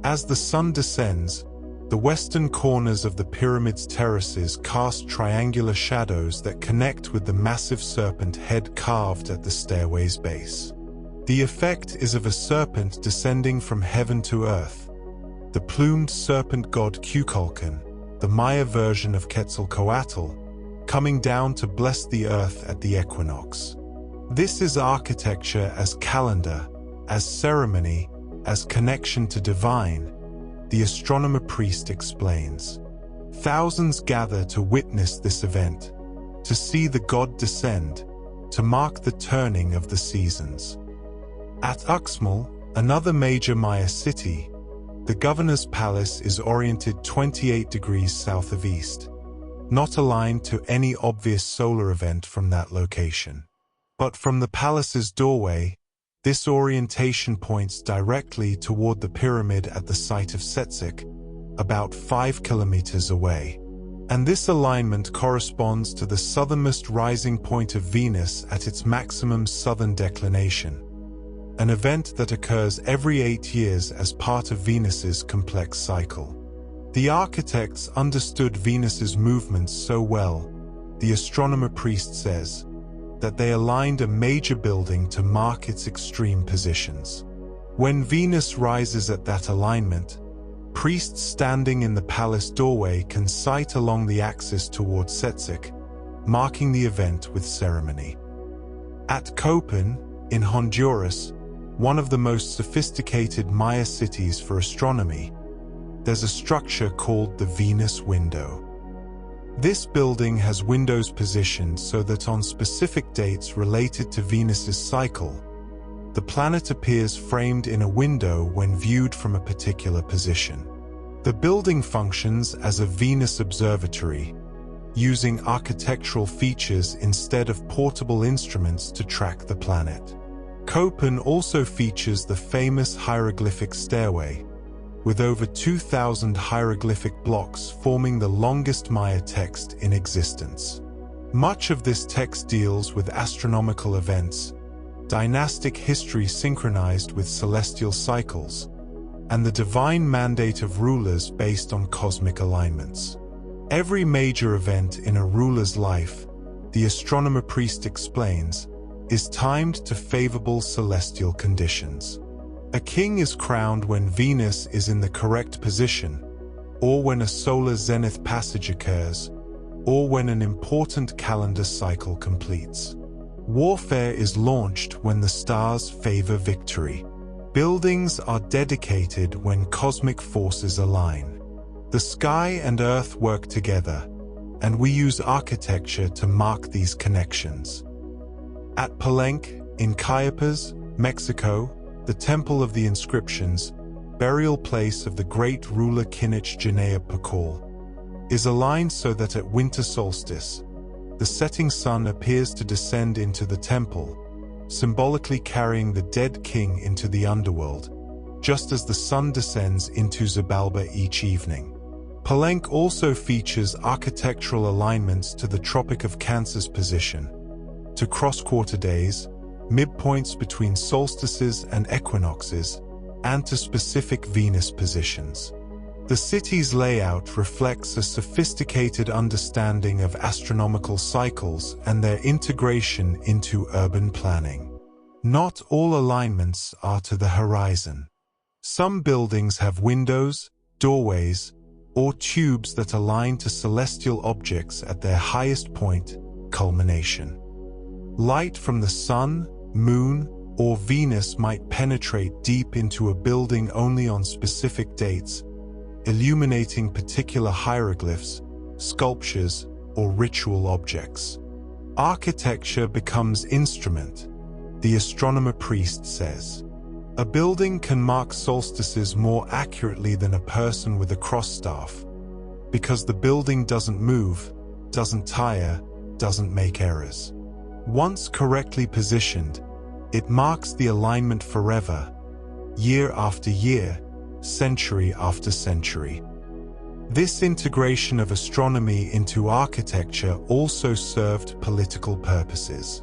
As the sun descends, the western corners of the pyramid's terraces cast triangular shadows that connect with the massive serpent head carved at the stairway's base. The effect is of a serpent descending from heaven to earth, the plumed serpent god Tzolk'in, the Maya version of Quetzalcoatl, coming down to bless the earth at the equinox. This is architecture as calendar, as ceremony, as connection to divine, the astronomer priest explains. Thousands gather to witness this event, to see the god descend, to mark the turning of the seasons. At Uxmal, another major Maya city, the governor's palace is oriented 28 degrees south of east, not aligned to any obvious solar event from that location. But from the palace's doorway, this orientation points directly toward the pyramid at the site of Setzik, about 5 kilometers away. And this alignment corresponds to the southernmost rising point of Venus at its maximum southern declination, an event that occurs every 8 years as part of Venus's complex cycle. The architects understood Venus's movements so well, the astronomer priest says, that they aligned a major building to mark its extreme positions. When Venus rises at that alignment, priests standing in the palace doorway can sight along the axis toward Setzik, marking the event with ceremony. At Copán, in Honduras, one of the most sophisticated Maya cities for astronomy, there's a structure called the Venus window. This building has windows positioned so that on specific dates related to Venus's cycle, the planet appears framed in a window when viewed from a particular position. The building functions as a Venus observatory, using architectural features instead of portable instruments to track the planet. Copán also features the famous hieroglyphic stairway, with over 2,000 hieroglyphic blocks forming the longest Maya text in existence. Much of this text deals with astronomical events, dynastic history synchronized with celestial cycles, and the divine mandate of rulers based on cosmic alignments. Every major event in a ruler's life, the astronomer priest explains, is timed to favorable celestial conditions. A king is crowned when Venus is in the correct position, or when a solar zenith passage occurs, or when an important calendar cycle completes. Warfare is launched when the stars favor victory. Buildings are dedicated when cosmic forces align. The sky and earth work together, and we use architecture to mark these connections. At Palenque, in Chiapas, Mexico, the Temple of the Inscriptions, burial place of the great ruler Kinich Janaea Pakal, is aligned so that at winter solstice, the setting sun appears to descend into the temple, symbolically carrying the dead king into the underworld, just as the sun descends into Xibalba each evening. Palenque also features architectural alignments to the Tropic of Cancer's position, to cross-quarter days, midpoints between solstices and equinoxes, and to specific Venus positions. The city's layout reflects a sophisticated understanding of astronomical cycles and their integration into urban planning. Not all alignments are to the horizon. Some buildings have windows, doorways, or tubes that align to celestial objects at their highest point, culmination. Light from the sun, moon, or Venus might penetrate deep into a building only on specific dates, illuminating particular hieroglyphs, sculptures, or ritual objects. Architecture becomes instrument, the astronomer priest says. A building can mark solstices more accurately than a person with a cross staff, because the building doesn't move, doesn't tire, doesn't make errors. Once correctly positioned, it marks the alignment forever, year after year, century after century. This integration of astronomy into architecture also served political purposes.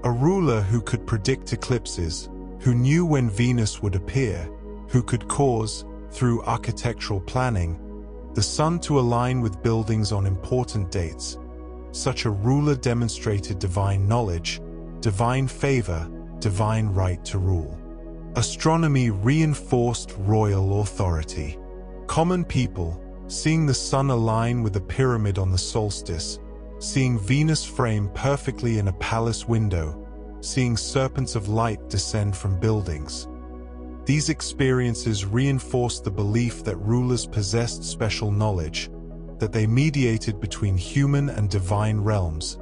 A ruler who could predict eclipses, who knew when Venus would appear, who could cause, through architectural planning, the sun to align with buildings on important dates. Such a ruler demonstrated divine knowledge, divine favor, divine right to rule. Astronomy reinforced royal authority. Common people, seeing the sun align with a pyramid on the solstice, seeing Venus frame perfectly in a palace window, seeing serpents of light descend from buildings. These experiences reinforced the belief that rulers possessed special knowledge, that they mediated between human and divine realms,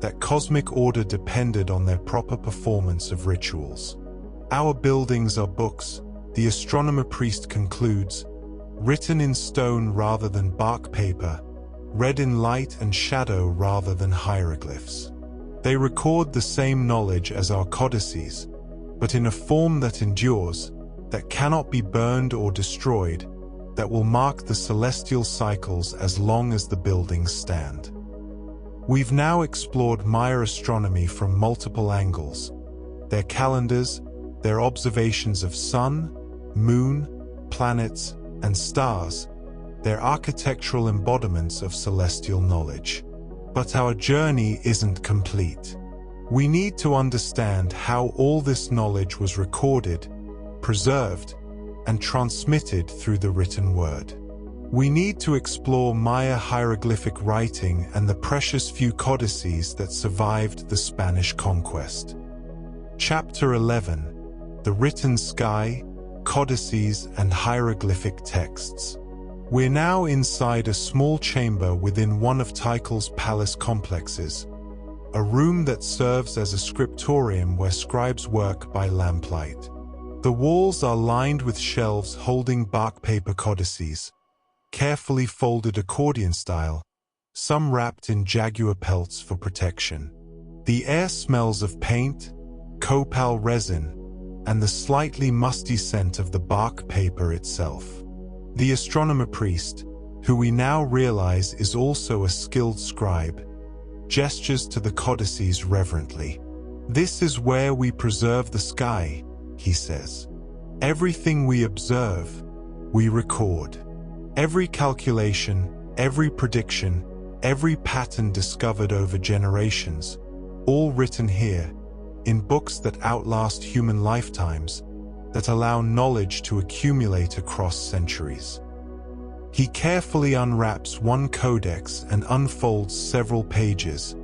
that cosmic order depended on their proper performance of rituals. Our buildings are books, the astronomer priest concludes, written in stone rather than bark paper, read in light and shadow rather than hieroglyphs. They record the same knowledge as our codices, but in a form that endures, that cannot be burned or destroyed, that will mark the celestial cycles as long as the buildings stand. We've now explored Maya astronomy from multiple angles: their calendars, their observations of sun, moon, planets, and stars, their architectural embodiments of celestial knowledge. But our journey isn't complete. We need to understand how all this knowledge was recorded, preserved, and transmitted through the written word. We need to explore Maya hieroglyphic writing and the precious few codices that survived the Spanish conquest. Chapter 11: The Written Sky, Codices and Hieroglyphic Texts. We're now inside a small chamber within one of Tikal's palace complexes, a room that serves as a scriptorium where scribes work by lamplight. The walls are lined with shelves holding bark paper codices, carefully folded accordion style, some wrapped in jaguar pelts for protection. The air smells of paint, copal resin, and the slightly musty scent of the bark paper itself. The astronomer priest, who we now realize is also a skilled scribe, gestures to the codices reverently. "This is where we preserve the sky," he says. "Everything we observe, we record. Every calculation, every prediction, every pattern discovered over generations, all written here, in books that outlast human lifetimes, that allow knowledge to accumulate across centuries." He carefully unwraps one codex and unfolds several pages,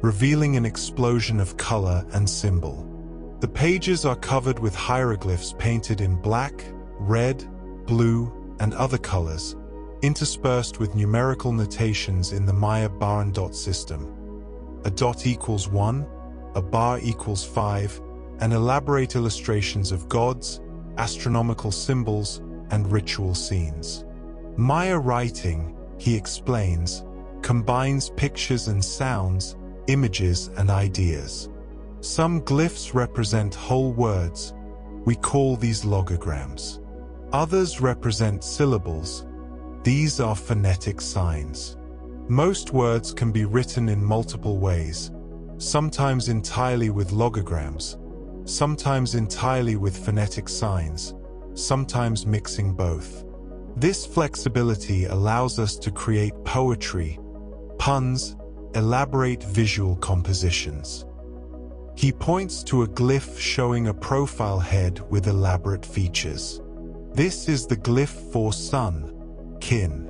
revealing an explosion of color and symbol. The pages are covered with hieroglyphs painted in black, red, blue, and other colors, interspersed with numerical notations in the Maya bar and dot system. A dot equals 1, a bar equals 5, and elaborate illustrations of gods, astronomical symbols, and ritual scenes. Maya writing, he explains, combines pictures and sounds, images and ideas. Some glyphs represent whole words. We call these logograms. Others represent syllables. These are phonetic signs. Most words can be written in multiple ways, sometimes entirely with logograms, sometimes entirely with phonetic signs, sometimes mixing both. This flexibility allows us to create poetry, puns, elaborate visual compositions. He points to a glyph showing a profile head with elaborate features. This is the glyph for sun, kin.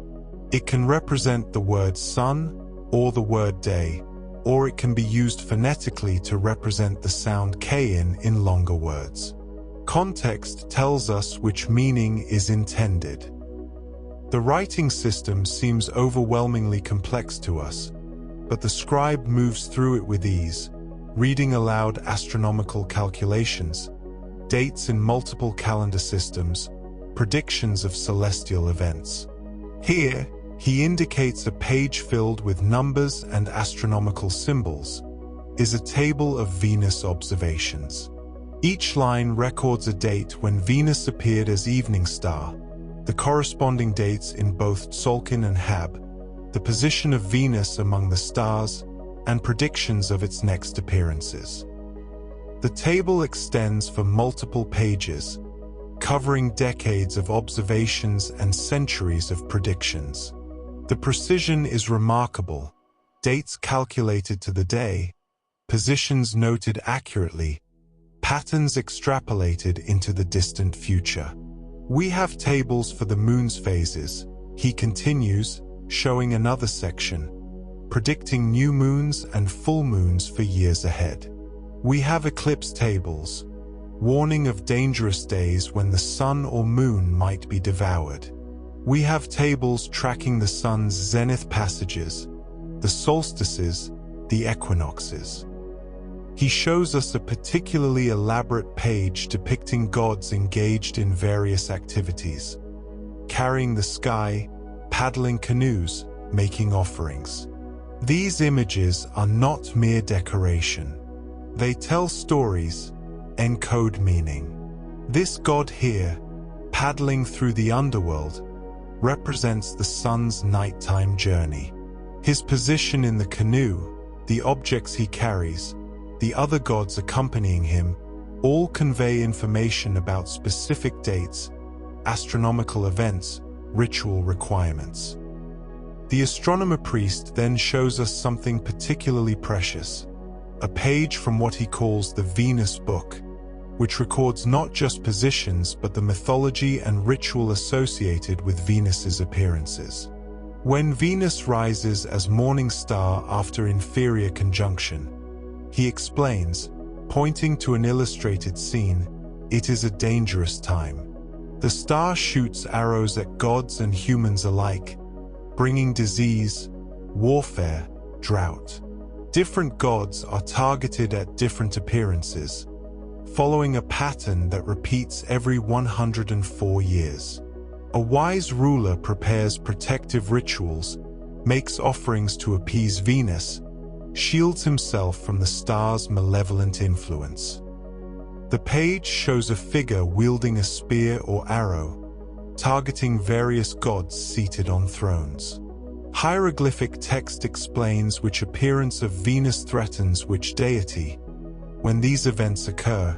It can represent the word sun or the word day, or it can be used phonetically to represent the sound kin in longer words. Context tells us which meaning is intended. The writing system seems overwhelmingly complex to us, but the scribe moves through it with ease, reading aloud astronomical calculations, dates in multiple calendar systems, predictions of celestial events. Here, he indicates a page filled with numbers and astronomical symbols, is a table of Venus observations. Each line records a date when Venus appeared as evening star, the corresponding dates in both Tzolk'in and Haab, the position of Venus among the stars, and predictions of its next appearances. The table extends for multiple pages, covering decades of observations and centuries of predictions. The precision is remarkable, dates calculated to the day, positions noted accurately, patterns extrapolated into the distant future. We have tables for the moon's phases, he continues, showing another section, predicting new moons and full moons for years ahead. We have eclipse tables, warning of dangerous days when the sun or moon might be devoured. We have tables tracking the sun's zenith passages, the solstices, the equinoxes. He shows us a particularly elaborate page depicting gods engaged in various activities, carrying the sky, paddling canoes, making offerings. These images are not mere decoration. They tell stories, encode meaning. This god here, paddling through the underworld, represents the sun's nighttime journey. His position in the canoe, the objects he carries, the other gods accompanying him, all convey information about specific dates, astronomical events, ritual requirements. The astronomer priest then shows us something particularly precious, a page from what he calls the Venus book, which records not just positions but the mythology and ritual associated with Venus's appearances. When Venus rises as morning star after inferior conjunction, he explains, pointing to an illustrated scene, it is a dangerous time. The star shoots arrows at gods and humans alike, bringing disease, warfare, drought. Different gods are targeted at different appearances, following a pattern that repeats every 104 years. A wise ruler prepares protective rituals, makes offerings to appease Venus, shields himself from the star's malevolent influence. The page shows a figure wielding a spear or arrow, targeting various gods seated on thrones. Hieroglyphic text explains which appearance of Venus threatens which deity, when these events occur,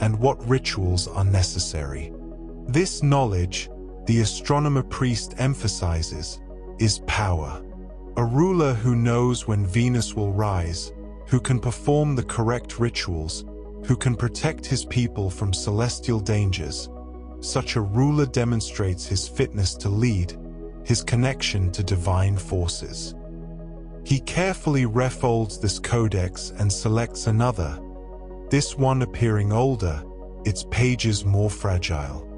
and what rituals are necessary. This knowledge, the astronomer priest emphasizes, is power. A ruler who knows when Venus will rise, who can perform the correct rituals, who can protect his people from celestial dangers. Such a ruler demonstrates his fitness to lead, his connection to divine forces. He carefully refolds this codex and selects another, this one appearing older, its pages more fragile.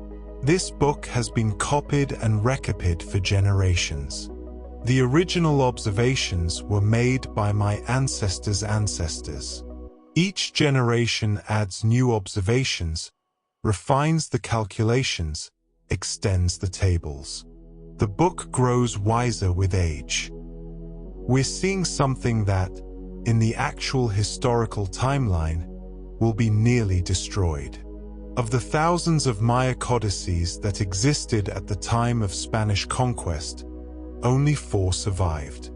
This book has been copied and recopied for generations. The original observations were made by my ancestors' ancestors. Each generation adds new observations, refines the calculations, extends the tables. The book grows wiser with age. We're seeing something that, in the actual historical timeline, will be nearly destroyed. Of the thousands of Maya codices that existed at the time of Spanish conquest, only 4 survived.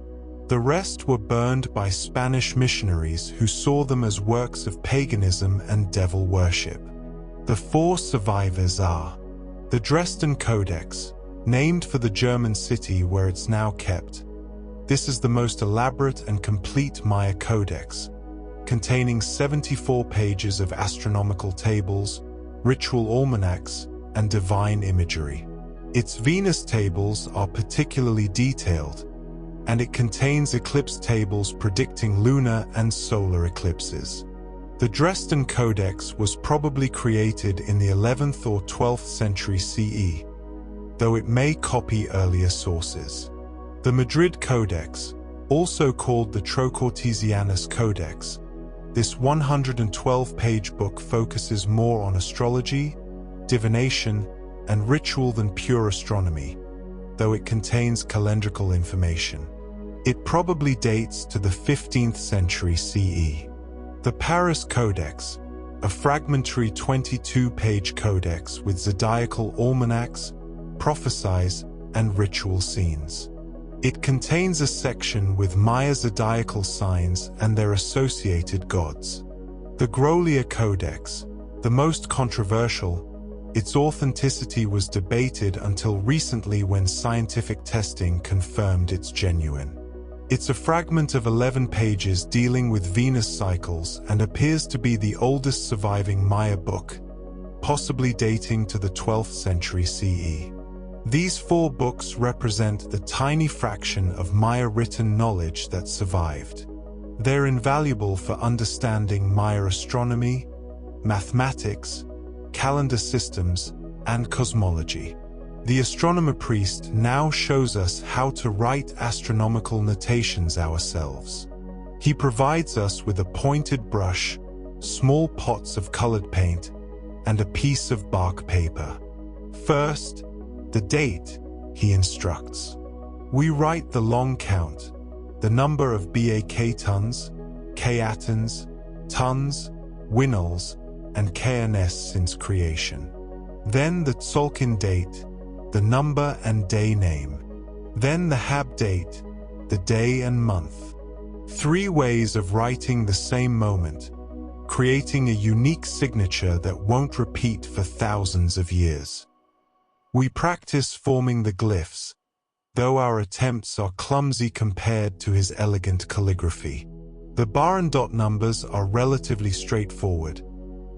The rest were burned by Spanish missionaries who saw them as works of paganism and devil worship. The 4 survivors are the Dresden Codex, named for the German city where it's now kept. This is the most elaborate and complete Maya codex, containing 74 pages of astronomical tables, ritual almanacs, and divine imagery. Its Venus tables are particularly detailed, and it contains eclipse tables predicting lunar and solar eclipses. The Dresden Codex was probably created in the 11th or 12th century CE, though it may copy earlier sources. The Madrid Codex, also called the Trocartesianus Codex, this 112-page book focuses more on astrology, divination, and ritual than pure astronomy, though it contains calendrical information. It probably dates to the 15th century CE. The Paris Codex, a fragmentary 22-page codex with zodiacal almanacs, prophecies, and ritual scenes. It contains a section with Maya zodiacal signs and their associated gods. The Grolier Codex, the most controversial, its authenticity was debated until recently when scientific testing confirmed it's genuine. It's a fragment of 11 pages dealing with Venus cycles and appears to be the oldest surviving Maya book, possibly dating to the 12th century CE. These 4 books represent the tiny fraction of Maya written knowledge that survived. They're invaluable for understanding Maya astronomy, mathematics, calendar systems, and cosmology. The astronomer priest now shows us how to write astronomical notations ourselves. He provides us with a pointed brush, small pots of colored paint, and a piece of bark paper. First, the date, he instructs. We write the long count, the number of BAK tons, K-atons, tons, winols, and KNS since creation. Then the Tzolk'in date, the number and day name. Then the Haab date, the day and month. 3 ways of writing the same moment, creating a unique signature that won't repeat for thousands of years. We practice forming the glyphs, though our attempts are clumsy compared to his elegant calligraphy. The bar and dot numbers are relatively straightforward.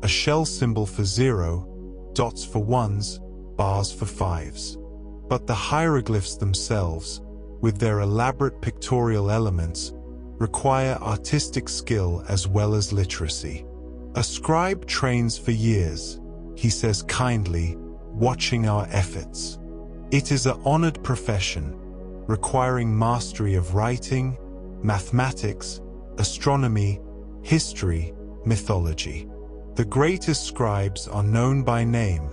A shell symbol for 0, dots for 1s, bars for 5s. But the hieroglyphs themselves, with their elaborate pictorial elements, require artistic skill as well as literacy. A scribe trains for years, he says kindly, watching our efforts. It is an honored profession, requiring mastery of writing, mathematics, astronomy, history, mythology. The greatest scribes are known by name,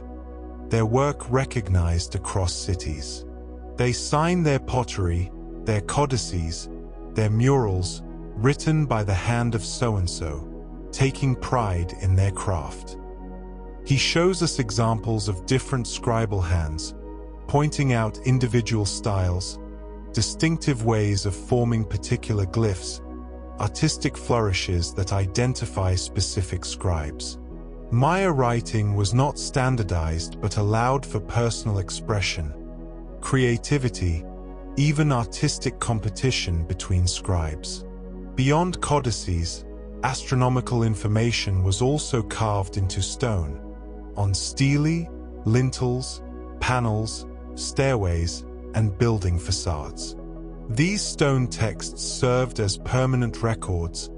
their work recognized across cities. They sign their pottery, their codices, their murals, written by the hand of so-and-so, taking pride in their craft. He shows us examples of different scribal hands, pointing out individual styles, distinctive ways of forming particular glyphs, artistic flourishes that identify specific scribes. Maya writing was not standardized but allowed for personal expression, creativity, even artistic competition between scribes. Beyond codices, astronomical information was also carved into stone, on stelae, lintels, panels, stairways, and building facades. These stone texts served as permanent records,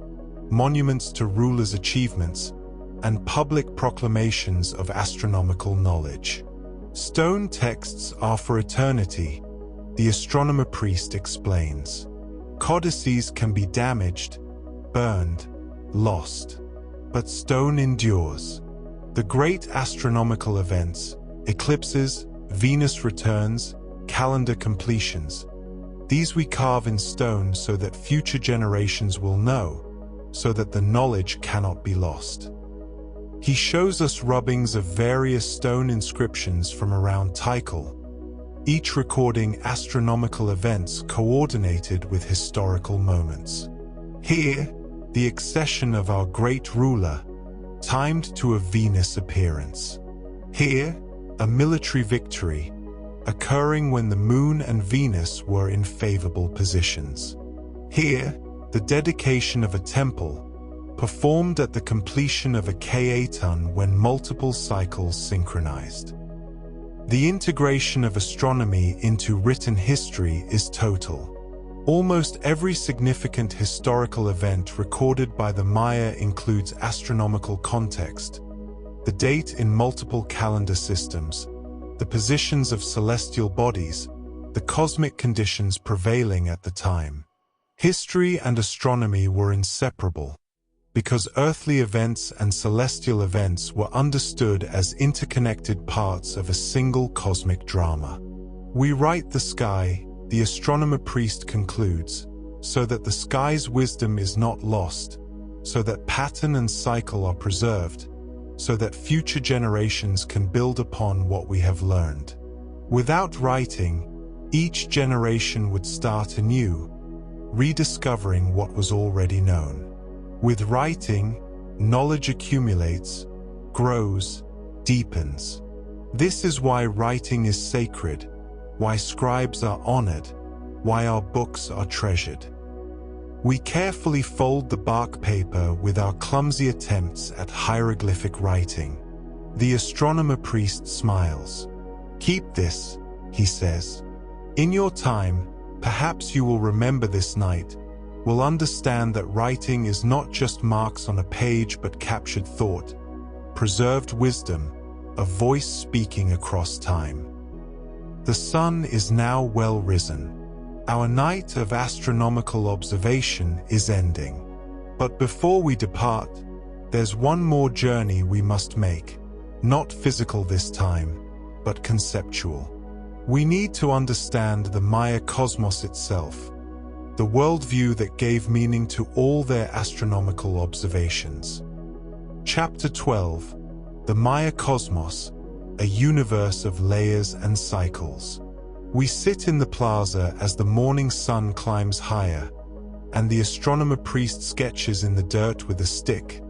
monuments to rulers' achievements, and public proclamations of astronomical knowledge. Stone texts are for eternity, the astronomer priest explains. Codices can be damaged, burned, lost, but stone endures. The great astronomical events, eclipses, Venus returns, calendar completions, these we carve in stone so that future generations will know, so that the knowledge cannot be lost. He shows us rubbings of various stone inscriptions from around Tikal, each recording astronomical events coordinated with historical moments. Here, the accession of our great ruler, timed to a Venus appearance. Here, a military victory, occurring when the Moon and Venus were in favorable positions. Here, the dedication of a temple, performed at the completion of a K-ton when multiple cycles synchronized. The integration of astronomy into written history is total. Almost every significant historical event recorded by the Maya includes astronomical context, the date in multiple calendar systems, the positions of celestial bodies, the cosmic conditions prevailing at the time. History and astronomy were inseparable, because earthly events and celestial events were understood as interconnected parts of a single cosmic drama. We write the sky, the astronomer priest concludes, so that the sky's wisdom is not lost, so that pattern and cycle are preserved, so that future generations can build upon what we have learned. Without writing, each generation would start anew, rediscovering what was already known. With writing, knowledge accumulates, grows, deepens. This is why writing is sacred, why scribes are honored, why our books are treasured. We carefully fold the bark paper with our clumsy attempts at hieroglyphic writing. The astronomer priest smiles. "Keep this," he says. "In your time, perhaps you will remember this night, will understand that writing is not just marks on a page but captured thought, preserved wisdom, a voice speaking across time." The sun is now well risen. Our night of astronomical observation is ending. But before we depart, there's one more journey we must make. Not physical this time, but conceptual. We need to understand the Maya cosmos itself, the worldview that gave meaning to all their astronomical observations. Chapter 12, The Maya Cosmos, a universe of layers and cycles. We sit in the plaza as the morning sun climbs higher, and the astronomer priest sketches in the dirt with a stick,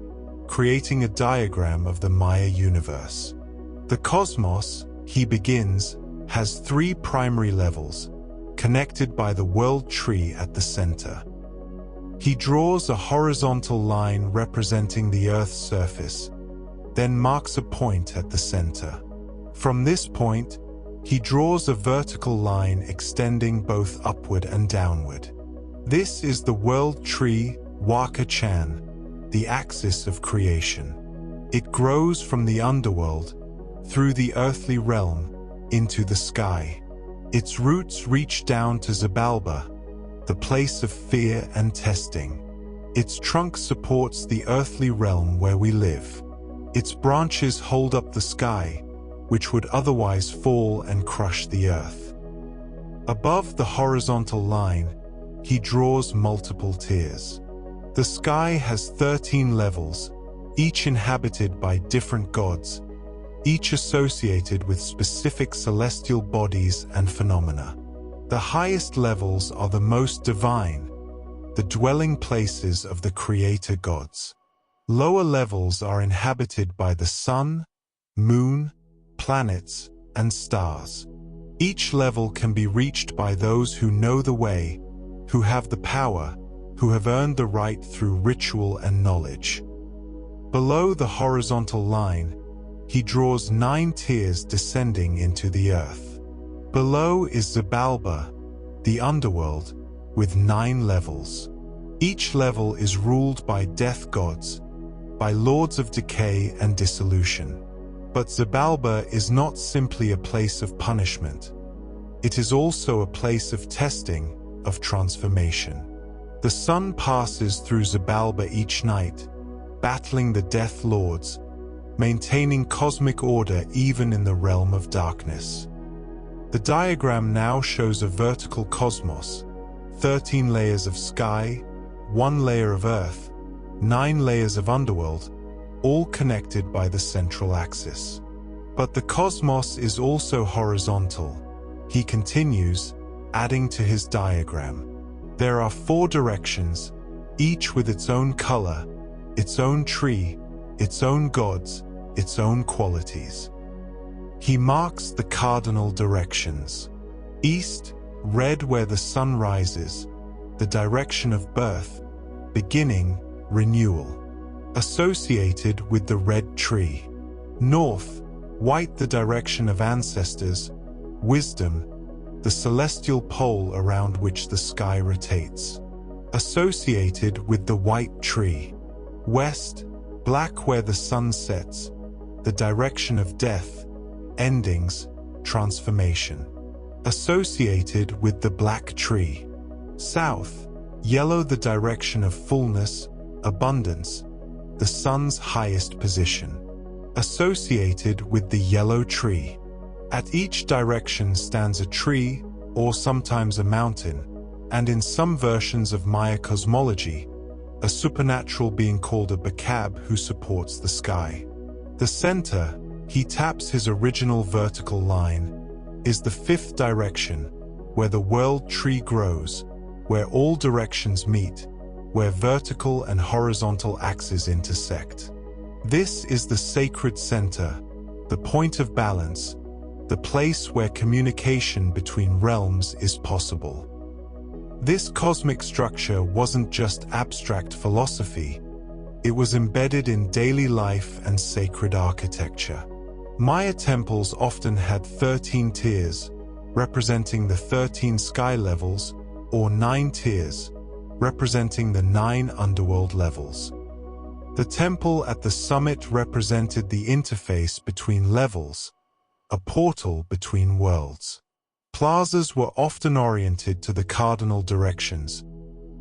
creating a diagram of the Maya universe. The cosmos, he begins, has 3 primary levels, connected by the world tree at the center. He draws a horizontal line representing the Earth's surface, then marks a point at the center. From this point, he draws a vertical line extending both upward and downward. This is the world tree, Waka-chan, the axis of creation. It grows from the underworld, through the earthly realm, into the sky. Its roots reach down to Xibalba, the place of fear and testing. Its trunk supports the earthly realm where we live. Its branches hold up the sky, which would otherwise fall and crush the earth. Above the horizontal line, he draws multiple tiers. The sky has 13 levels, each inhabited by different gods, each associated with specific celestial bodies and phenomena. The highest levels are the most divine, the dwelling places of the creator gods. Lower levels are inhabited by the sun, moon, planets, and stars. Each level can be reached by those who know the way, who have the power, who have earned the right through ritual and knowledge. Below the horizontal line, he draws 9 tiers descending into the earth. Below is Xibalba, the underworld, with 9 levels. Each level is ruled by death gods, by lords of decay and dissolution. But Xibalba is not simply a place of punishment. It is also a place of testing, of transformation. The sun passes through Xibalba each night, battling the death lords, maintaining cosmic order even in the realm of darkness. The diagram now shows a vertical cosmos, 13 layers of sky, 1 layer of earth, 9 layers of underworld, all connected by the central axis. But the cosmos is also horizontal, he continues, adding to his diagram. There are 4 directions, each with its own color, its own tree, its own gods, its own qualities. He marks the cardinal directions. East, red where the sun rises, the direction of birth, beginning, renewal. Associated with the red tree. North, white the direction of ancestors, wisdom, the celestial pole around which the sky rotates. Associated with the white tree. West, black where the sun sets, the direction of death, endings, transformation. Associated with the black tree. South, yellow the direction of fullness, abundance, the sun's highest position. Associated with the yellow tree. At each direction stands a tree, or sometimes a mountain, and in some versions of Maya cosmology, a supernatural being called a Haab who supports the sky. The center, he taps his original vertical line, is the 5th direction, where the world tree grows, where all directions meet, where vertical and horizontal axes intersect. This is the sacred center, the point of balance, the place where communication between realms is possible. This cosmic structure wasn't just abstract philosophy, it was embedded in daily life and sacred architecture. Maya temples often had 13 tiers, representing the 13 sky levels, or 9 tiers, representing the 9 underworld levels. The temple at the summit represented the interface between levels, a portal between worlds. Plazas were often oriented to the cardinal directions,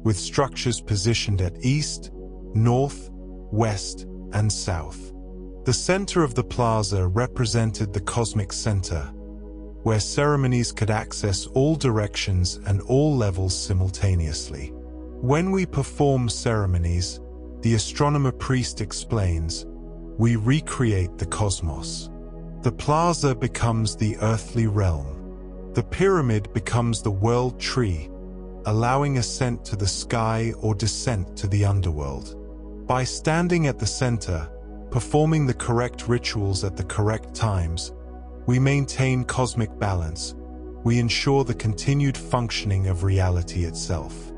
with structures positioned at east, north, west, and south. The center of the plaza represented the cosmic center, where ceremonies could access all directions and all levels simultaneously. When we perform ceremonies, the astronomer priest explains, we recreate the cosmos. The plaza becomes the earthly realm. The pyramid becomes the world tree, allowing ascent to the sky or descent to the underworld. By standing at the center, performing the correct rituals at the correct times, we maintain cosmic balance. We ensure the continued functioning of reality itself.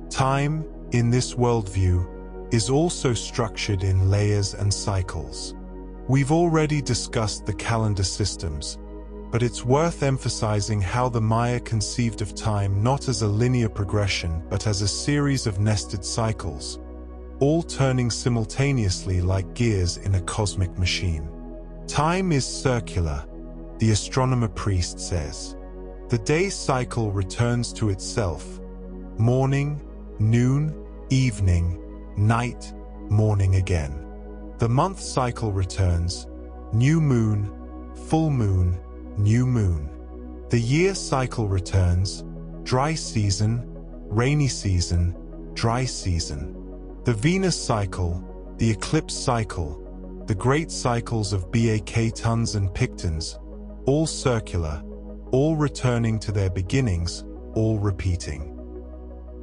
Time, in this worldview, is also structured in layers and cycles. We've already discussed the calendar systems, but it's worth emphasizing how the Maya conceived of time not as a linear progression but as a series of nested cycles, all turning simultaneously like gears in a cosmic machine. Time is circular, the astronomer priest says. The day cycle returns to itself. Morning, noon, evening, night, morning again. The month cycle returns. New moon, full moon, new moon. The year cycle returns. Dry season, rainy season, dry season. The Venus cycle, the eclipse cycle, the great cycles of Bactons and Pictons, all circular, all returning to their beginnings, all repeating.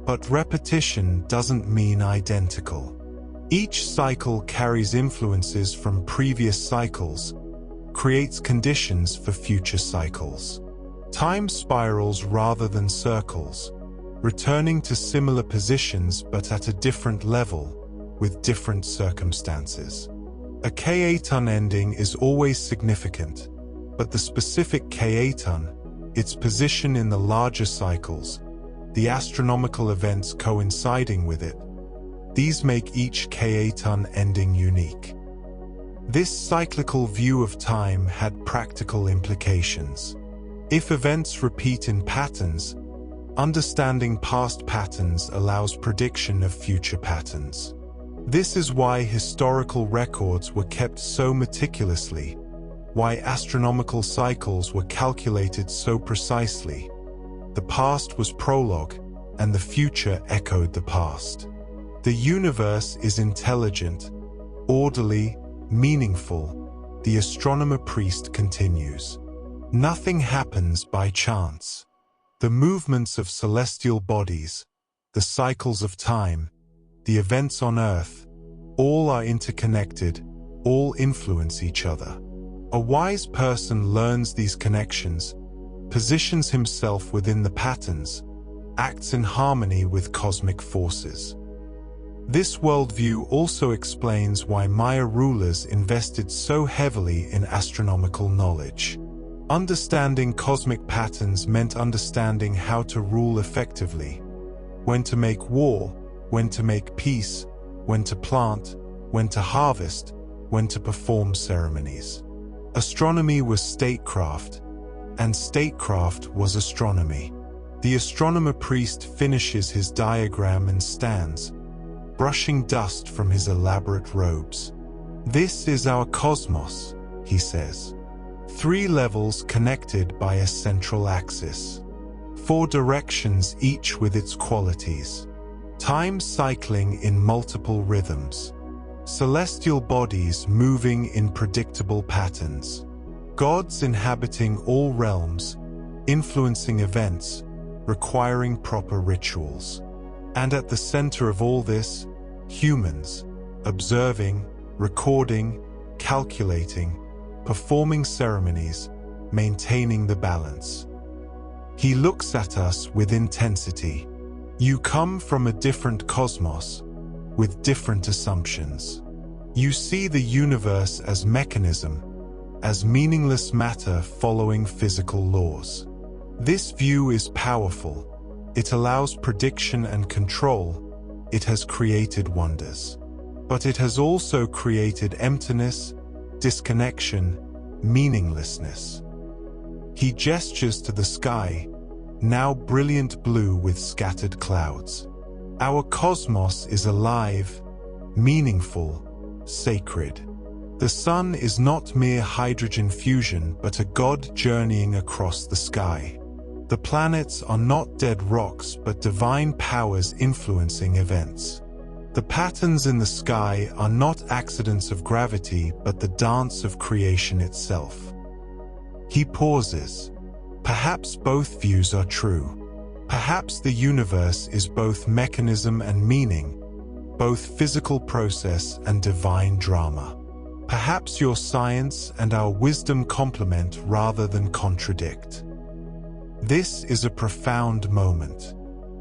But repetition doesn't mean identical. Each cycle carries influences from previous cycles, creates conditions for future cycles. Time spirals rather than circles, returning to similar positions but at a different level, with different circumstances. A Katon ending is always significant, but the specific Katon, its position in the larger cycles, the astronomical events coinciding with it, these make each Katon ending unique. This cyclical view of time had practical implications. If events repeat in patterns, understanding past patterns allows prediction of future patterns. This is why historical records were kept so meticulously, why astronomical cycles were calculated so precisely. The past was prologue, and the future echoed the past. The universe is intelligent, orderly, meaningful, the astronomer priest continues. Nothing happens by chance. The movements of celestial bodies, the cycles of time, the events on Earth, all are interconnected, all influence each other. A wise person learns these connections, positions himself within the patterns, acts in harmony with cosmic forces. This worldview also explains why Maya rulers invested so heavily in astronomical knowledge. Understanding cosmic patterns meant understanding how to rule effectively, when to make war, when to make peace, when to plant, when to harvest, when to perform ceremonies. Astronomy was statecraft, and statecraft was astronomy. The astronomer priest finishes his diagram and stands, brushing dust from his elaborate robes. "This is our cosmos," he says. 3 levels connected by a central axis. 4 directions, each with its qualities. Time cycling in multiple rhythms. Celestial bodies moving in predictable patterns. Gods inhabiting all realms, influencing events, requiring proper rituals. And at the center of all this, humans, observing, recording, calculating, performing ceremonies, maintaining the balance. He looks at us with intensity. You come from a different cosmos, with different assumptions. You see the universe as mechanism, as meaningless matter following physical laws. This view is powerful. It allows prediction and control. It has created wonders. But it has also created emptiness, disconnection, meaninglessness. He gestures to the sky, now brilliant blue with scattered clouds. Our cosmos is alive, meaningful, sacred. The sun is not mere hydrogen fusion, but a god journeying across the sky. The planets are not dead rocks, but divine powers influencing events. The patterns in the sky are not accidents of gravity, but the dance of creation itself. He pauses. Perhaps both views are true. Perhaps the universe is both mechanism and meaning, both physical process and divine drama. Perhaps your science and our wisdom complement rather than contradict. This is a profound moment.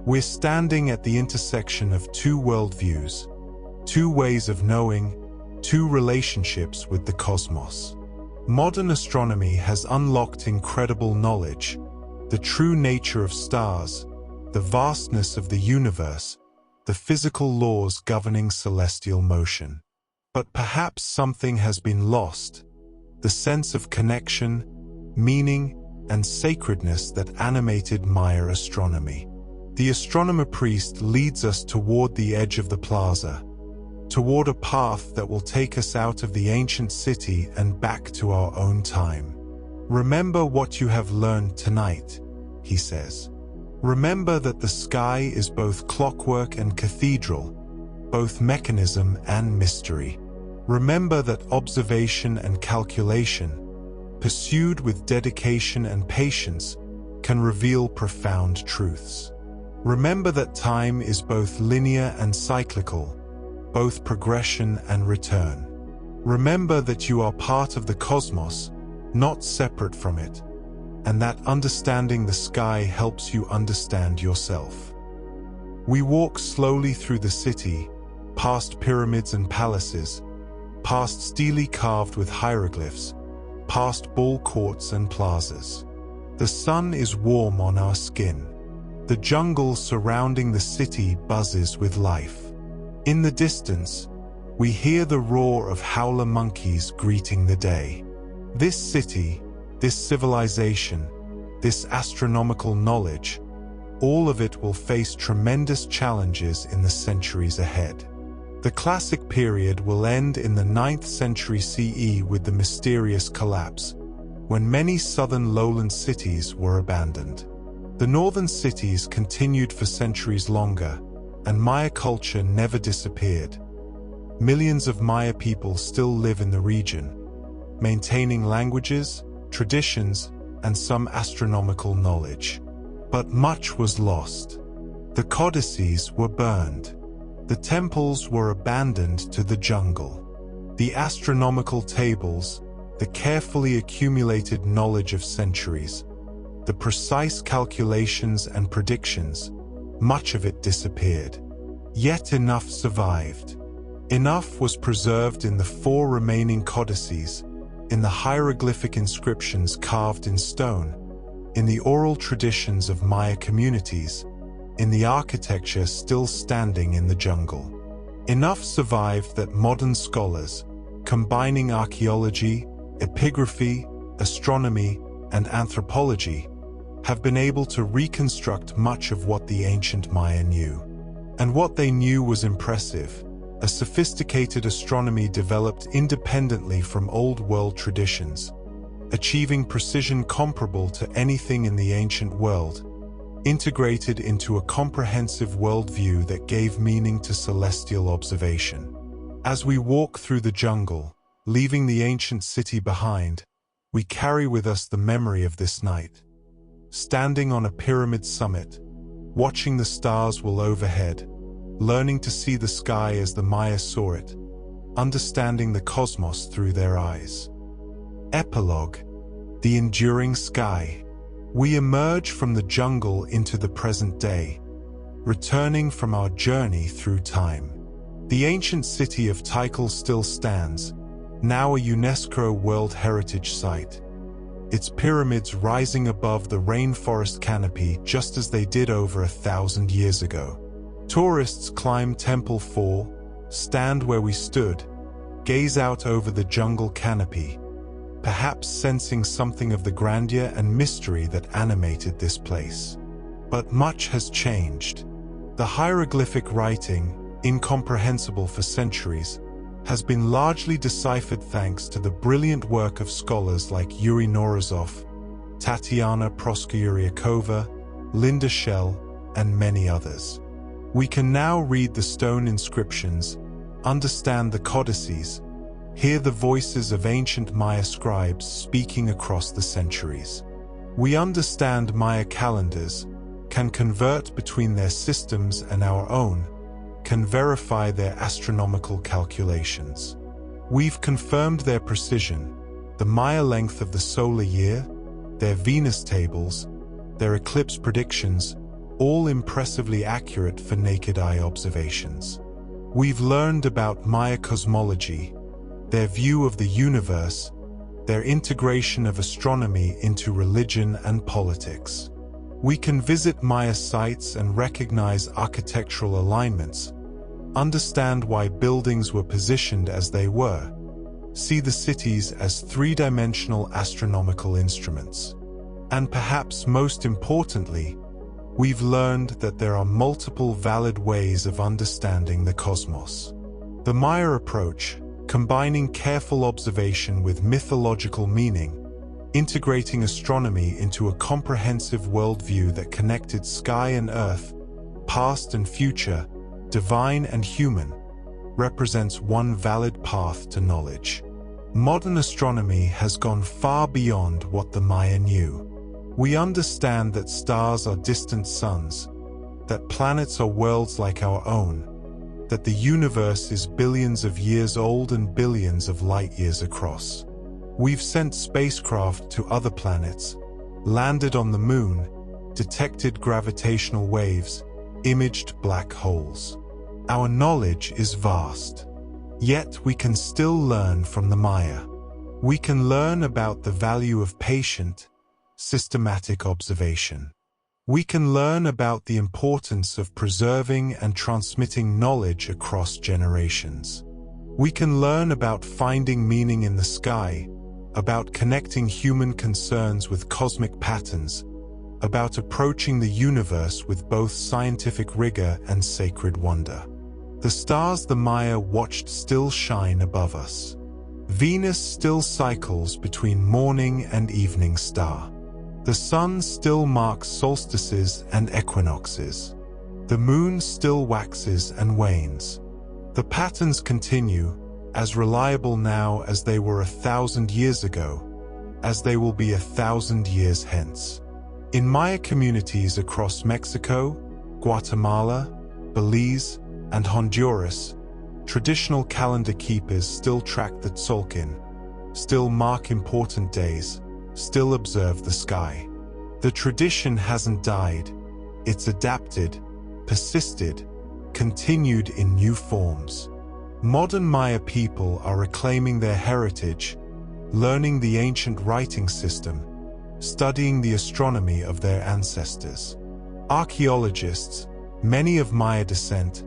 We're standing at the intersection of 2 worldviews, 2 ways of knowing, 2 relationships with the cosmos. Modern astronomy has unlocked incredible knowledge, the true nature of stars, the vastness of the universe, the physical laws governing celestial motion. But perhaps something has been lost, the sense of connection, meaning, and sacredness that animated Maya astronomy. The astronomer priest leads us toward the edge of the plaza, toward a path that will take us out of the ancient city and back to our own time. Remember what you have learned tonight, he says. Remember that the sky is both clockwork and cathedral, both mechanism and mystery. Remember that observation and calculation, pursued with dedication and patience, can reveal profound truths. Remember that time is both linear and cyclical, both progression and return. Remember that you are part of the cosmos, not separate from it, and that understanding the sky helps you understand yourself. We walk slowly through the city, past pyramids and palaces, past stelae carved with hieroglyphs, past ball courts and plazas. The sun is warm on our skin. The jungle surrounding the city buzzes with life. In the distance, we hear the roar of howler monkeys greeting the day. This city, this civilization, this astronomical knowledge, all of it will face tremendous challenges in the centuries ahead. The classic period will end in the 9th century CE with the mysterious collapse, when many southern lowland cities were abandoned. The northern cities continued for centuries longer, and Maya culture never disappeared. Millions of Maya people still live in the region, maintaining languages, traditions, and some astronomical knowledge. But much was lost. The codices were burned. The temples were abandoned to the jungle. The astronomical tables, the carefully accumulated knowledge of centuries, the precise calculations and predictions, much of it disappeared. Yet enough survived. Enough was preserved in the 4 remaining codices, in the hieroglyphic inscriptions carved in stone, in the oral traditions of Maya communities, in the architecture still standing in the jungle. Enough survived that modern scholars, combining archaeology, epigraphy, astronomy, and anthropology, have been able to reconstruct much of what the ancient Maya knew. And what they knew was impressive. A sophisticated astronomy developed independently from old world traditions, achieving precision comparable to anything in the ancient world, integrated into a comprehensive worldview that gave meaning to celestial observation. As we walk through the jungle, leaving the ancient city behind, we carry with us the memory of this night. Standing on a pyramid summit, watching the stars whirl overhead, learning to see the sky as the Maya saw it, understanding the cosmos through their eyes. Epilogue: the enduring sky. We emerge from the jungle into the present day, returning from our journey through time. The ancient city of Tikal still stands, now a UNESCO World Heritage Site, its pyramids rising above the rainforest canopy just as they did over 1,000 years ago. Tourists climb Temple 4, stand where we stood, gaze out over the jungle canopy, perhaps sensing something of the grandeur and mystery that animated this place. But much has changed. The hieroglyphic writing, incomprehensible for centuries, has been largely deciphered thanks to the brilliant work of scholars like Yuri Norizov, Tatiana Proskouriakova, Linda Shell, and many others. We can now read the stone inscriptions, understand the codices, hear the voices of ancient Maya scribes speaking across the centuries. We understand Maya calendars, can convert between their systems and our own, can verify their astronomical calculations. We've confirmed their precision, the Maya length of the solar year, their Venus tables, their eclipse predictions, all impressively accurate for naked eye observations. We've learned about Maya cosmology, their view of the universe, their integration of astronomy into religion and politics. We can visit Maya sites and recognize architectural alignments, understand why buildings were positioned as they were, see the cities as 3-dimensional astronomical instruments. And perhaps most importantly, we've learned that there are multiple valid ways of understanding the cosmos. The Maya approach, combining careful observation with mythological meaning, integrating astronomy into a comprehensive worldview that connected sky and earth, past and future, divine and human, represents one valid path to knowledge. Modern astronomy has gone far beyond what the Maya knew. We understand that stars are distant suns, that planets are worlds like our own, that the universe is billions of years old and billions of light years across. We've sent spacecraft to other planets, landed on the moon, detected gravitational waves, imaged black holes. Our knowledge is vast. Yet we can still learn from the Maya. We can learn about the value of patient, systematic observation. We can learn about the importance of preserving and transmitting knowledge across generations. We can learn about finding meaning in the sky, about connecting human concerns with cosmic patterns, about approaching the universe with both scientific rigor and sacred wonder. The stars the Maya watched still shine above us. Venus still cycles between morning and evening star. The sun still marks solstices and equinoxes. The moon still waxes and wanes. The patterns continue, as reliable now as they were 1,000 years ago, as they will be 1,000 years hence. In Maya communities across Mexico, Guatemala, Belize, and Honduras, traditional calendar keepers still track the Tzolk'in, still mark important days, still observe the sky. The tradition hasn't died, it's adapted, persisted, continued in new forms. Modern Maya people are reclaiming their heritage, learning the ancient writing system, studying the astronomy of their ancestors. Archaeologists, many of Maya descent,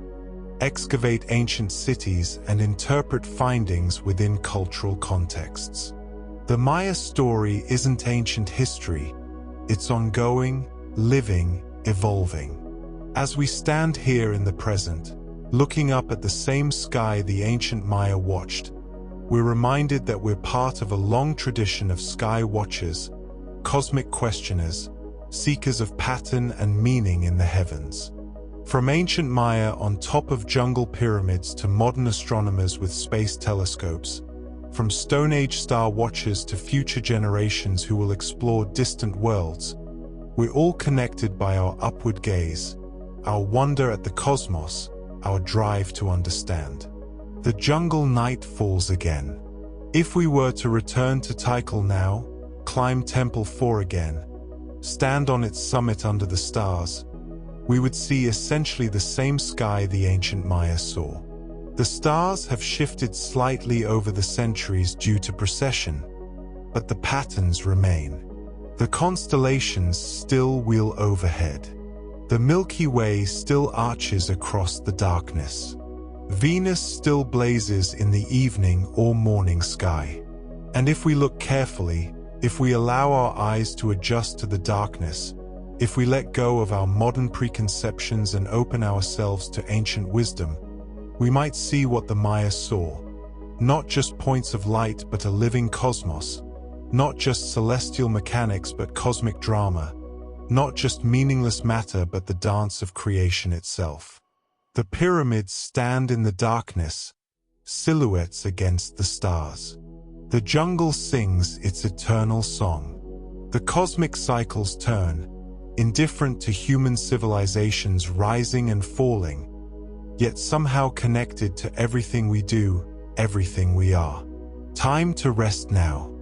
excavate ancient cities and interpret findings within cultural contexts. The Maya story isn't ancient history, it's ongoing, living, evolving. As we stand here in the present, looking up at the same sky the ancient Maya watched, we're reminded that we're part of a long tradition of sky watchers, cosmic questioners, seekers of pattern and meaning in the heavens. From ancient Maya on top of jungle pyramids to modern astronomers with space telescopes, from Stone Age star watchers to future generations who will explore distant worlds, we're all connected by our upward gaze, our wonder at the cosmos, our drive to understand. The jungle night falls again. If we were to return to Tikal now, climb Temple 4 again, stand on its summit under the stars, we would see essentially the same sky the ancient Maya saw. The stars have shifted slightly over the centuries due to precession, but the patterns remain. The constellations still wheel overhead. The Milky Way still arches across the darkness. Venus still blazes in the evening or morning sky. And if we look carefully, if we allow our eyes to adjust to the darkness, if we let go of our modern preconceptions and open ourselves to ancient wisdom, we might see what the Maya saw. Not just points of light but a living cosmos. Not just celestial mechanics but cosmic drama. Not just meaningless matter but the dance of creation itself. The pyramids stand in the darkness, silhouettes against the stars. The jungle sings its eternal song. The cosmic cycles turn, indifferent to human civilizations rising and falling, yet somehow connected to everything we do, everything we are. Time to rest now.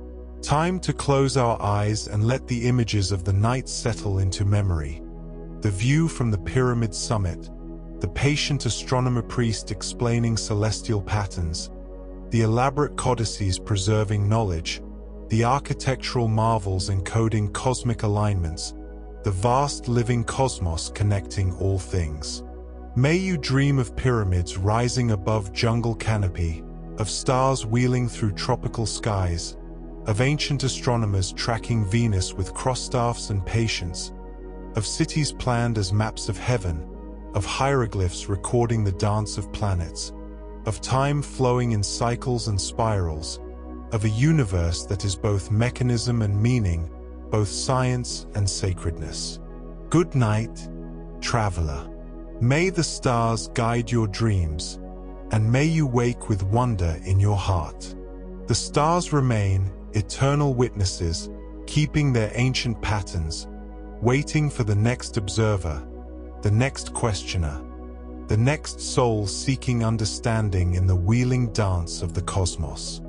Time to close our eyes and let the images of the night settle into memory. The view from the pyramid summit, the patient astronomer priest explaining celestial patterns, the elaborate codices preserving knowledge, the architectural marvels encoding cosmic alignments, the vast living cosmos connecting all things. May you dream of pyramids rising above jungle canopy, of stars wheeling through tropical skies, of ancient astronomers tracking Venus with crossstaffs and patience, of cities planned as maps of heaven, of hieroglyphs recording the dance of planets, of time flowing in cycles and spirals, of a universe that is both mechanism and meaning, both science and sacredness. Good night, traveler. May the stars guide your dreams, and may you wake with wonder in your heart. The stars remain eternal witnesses, keeping their ancient patterns, waiting for the next observer, the next questioner, the next soul seeking understanding in the wheeling dance of the cosmos.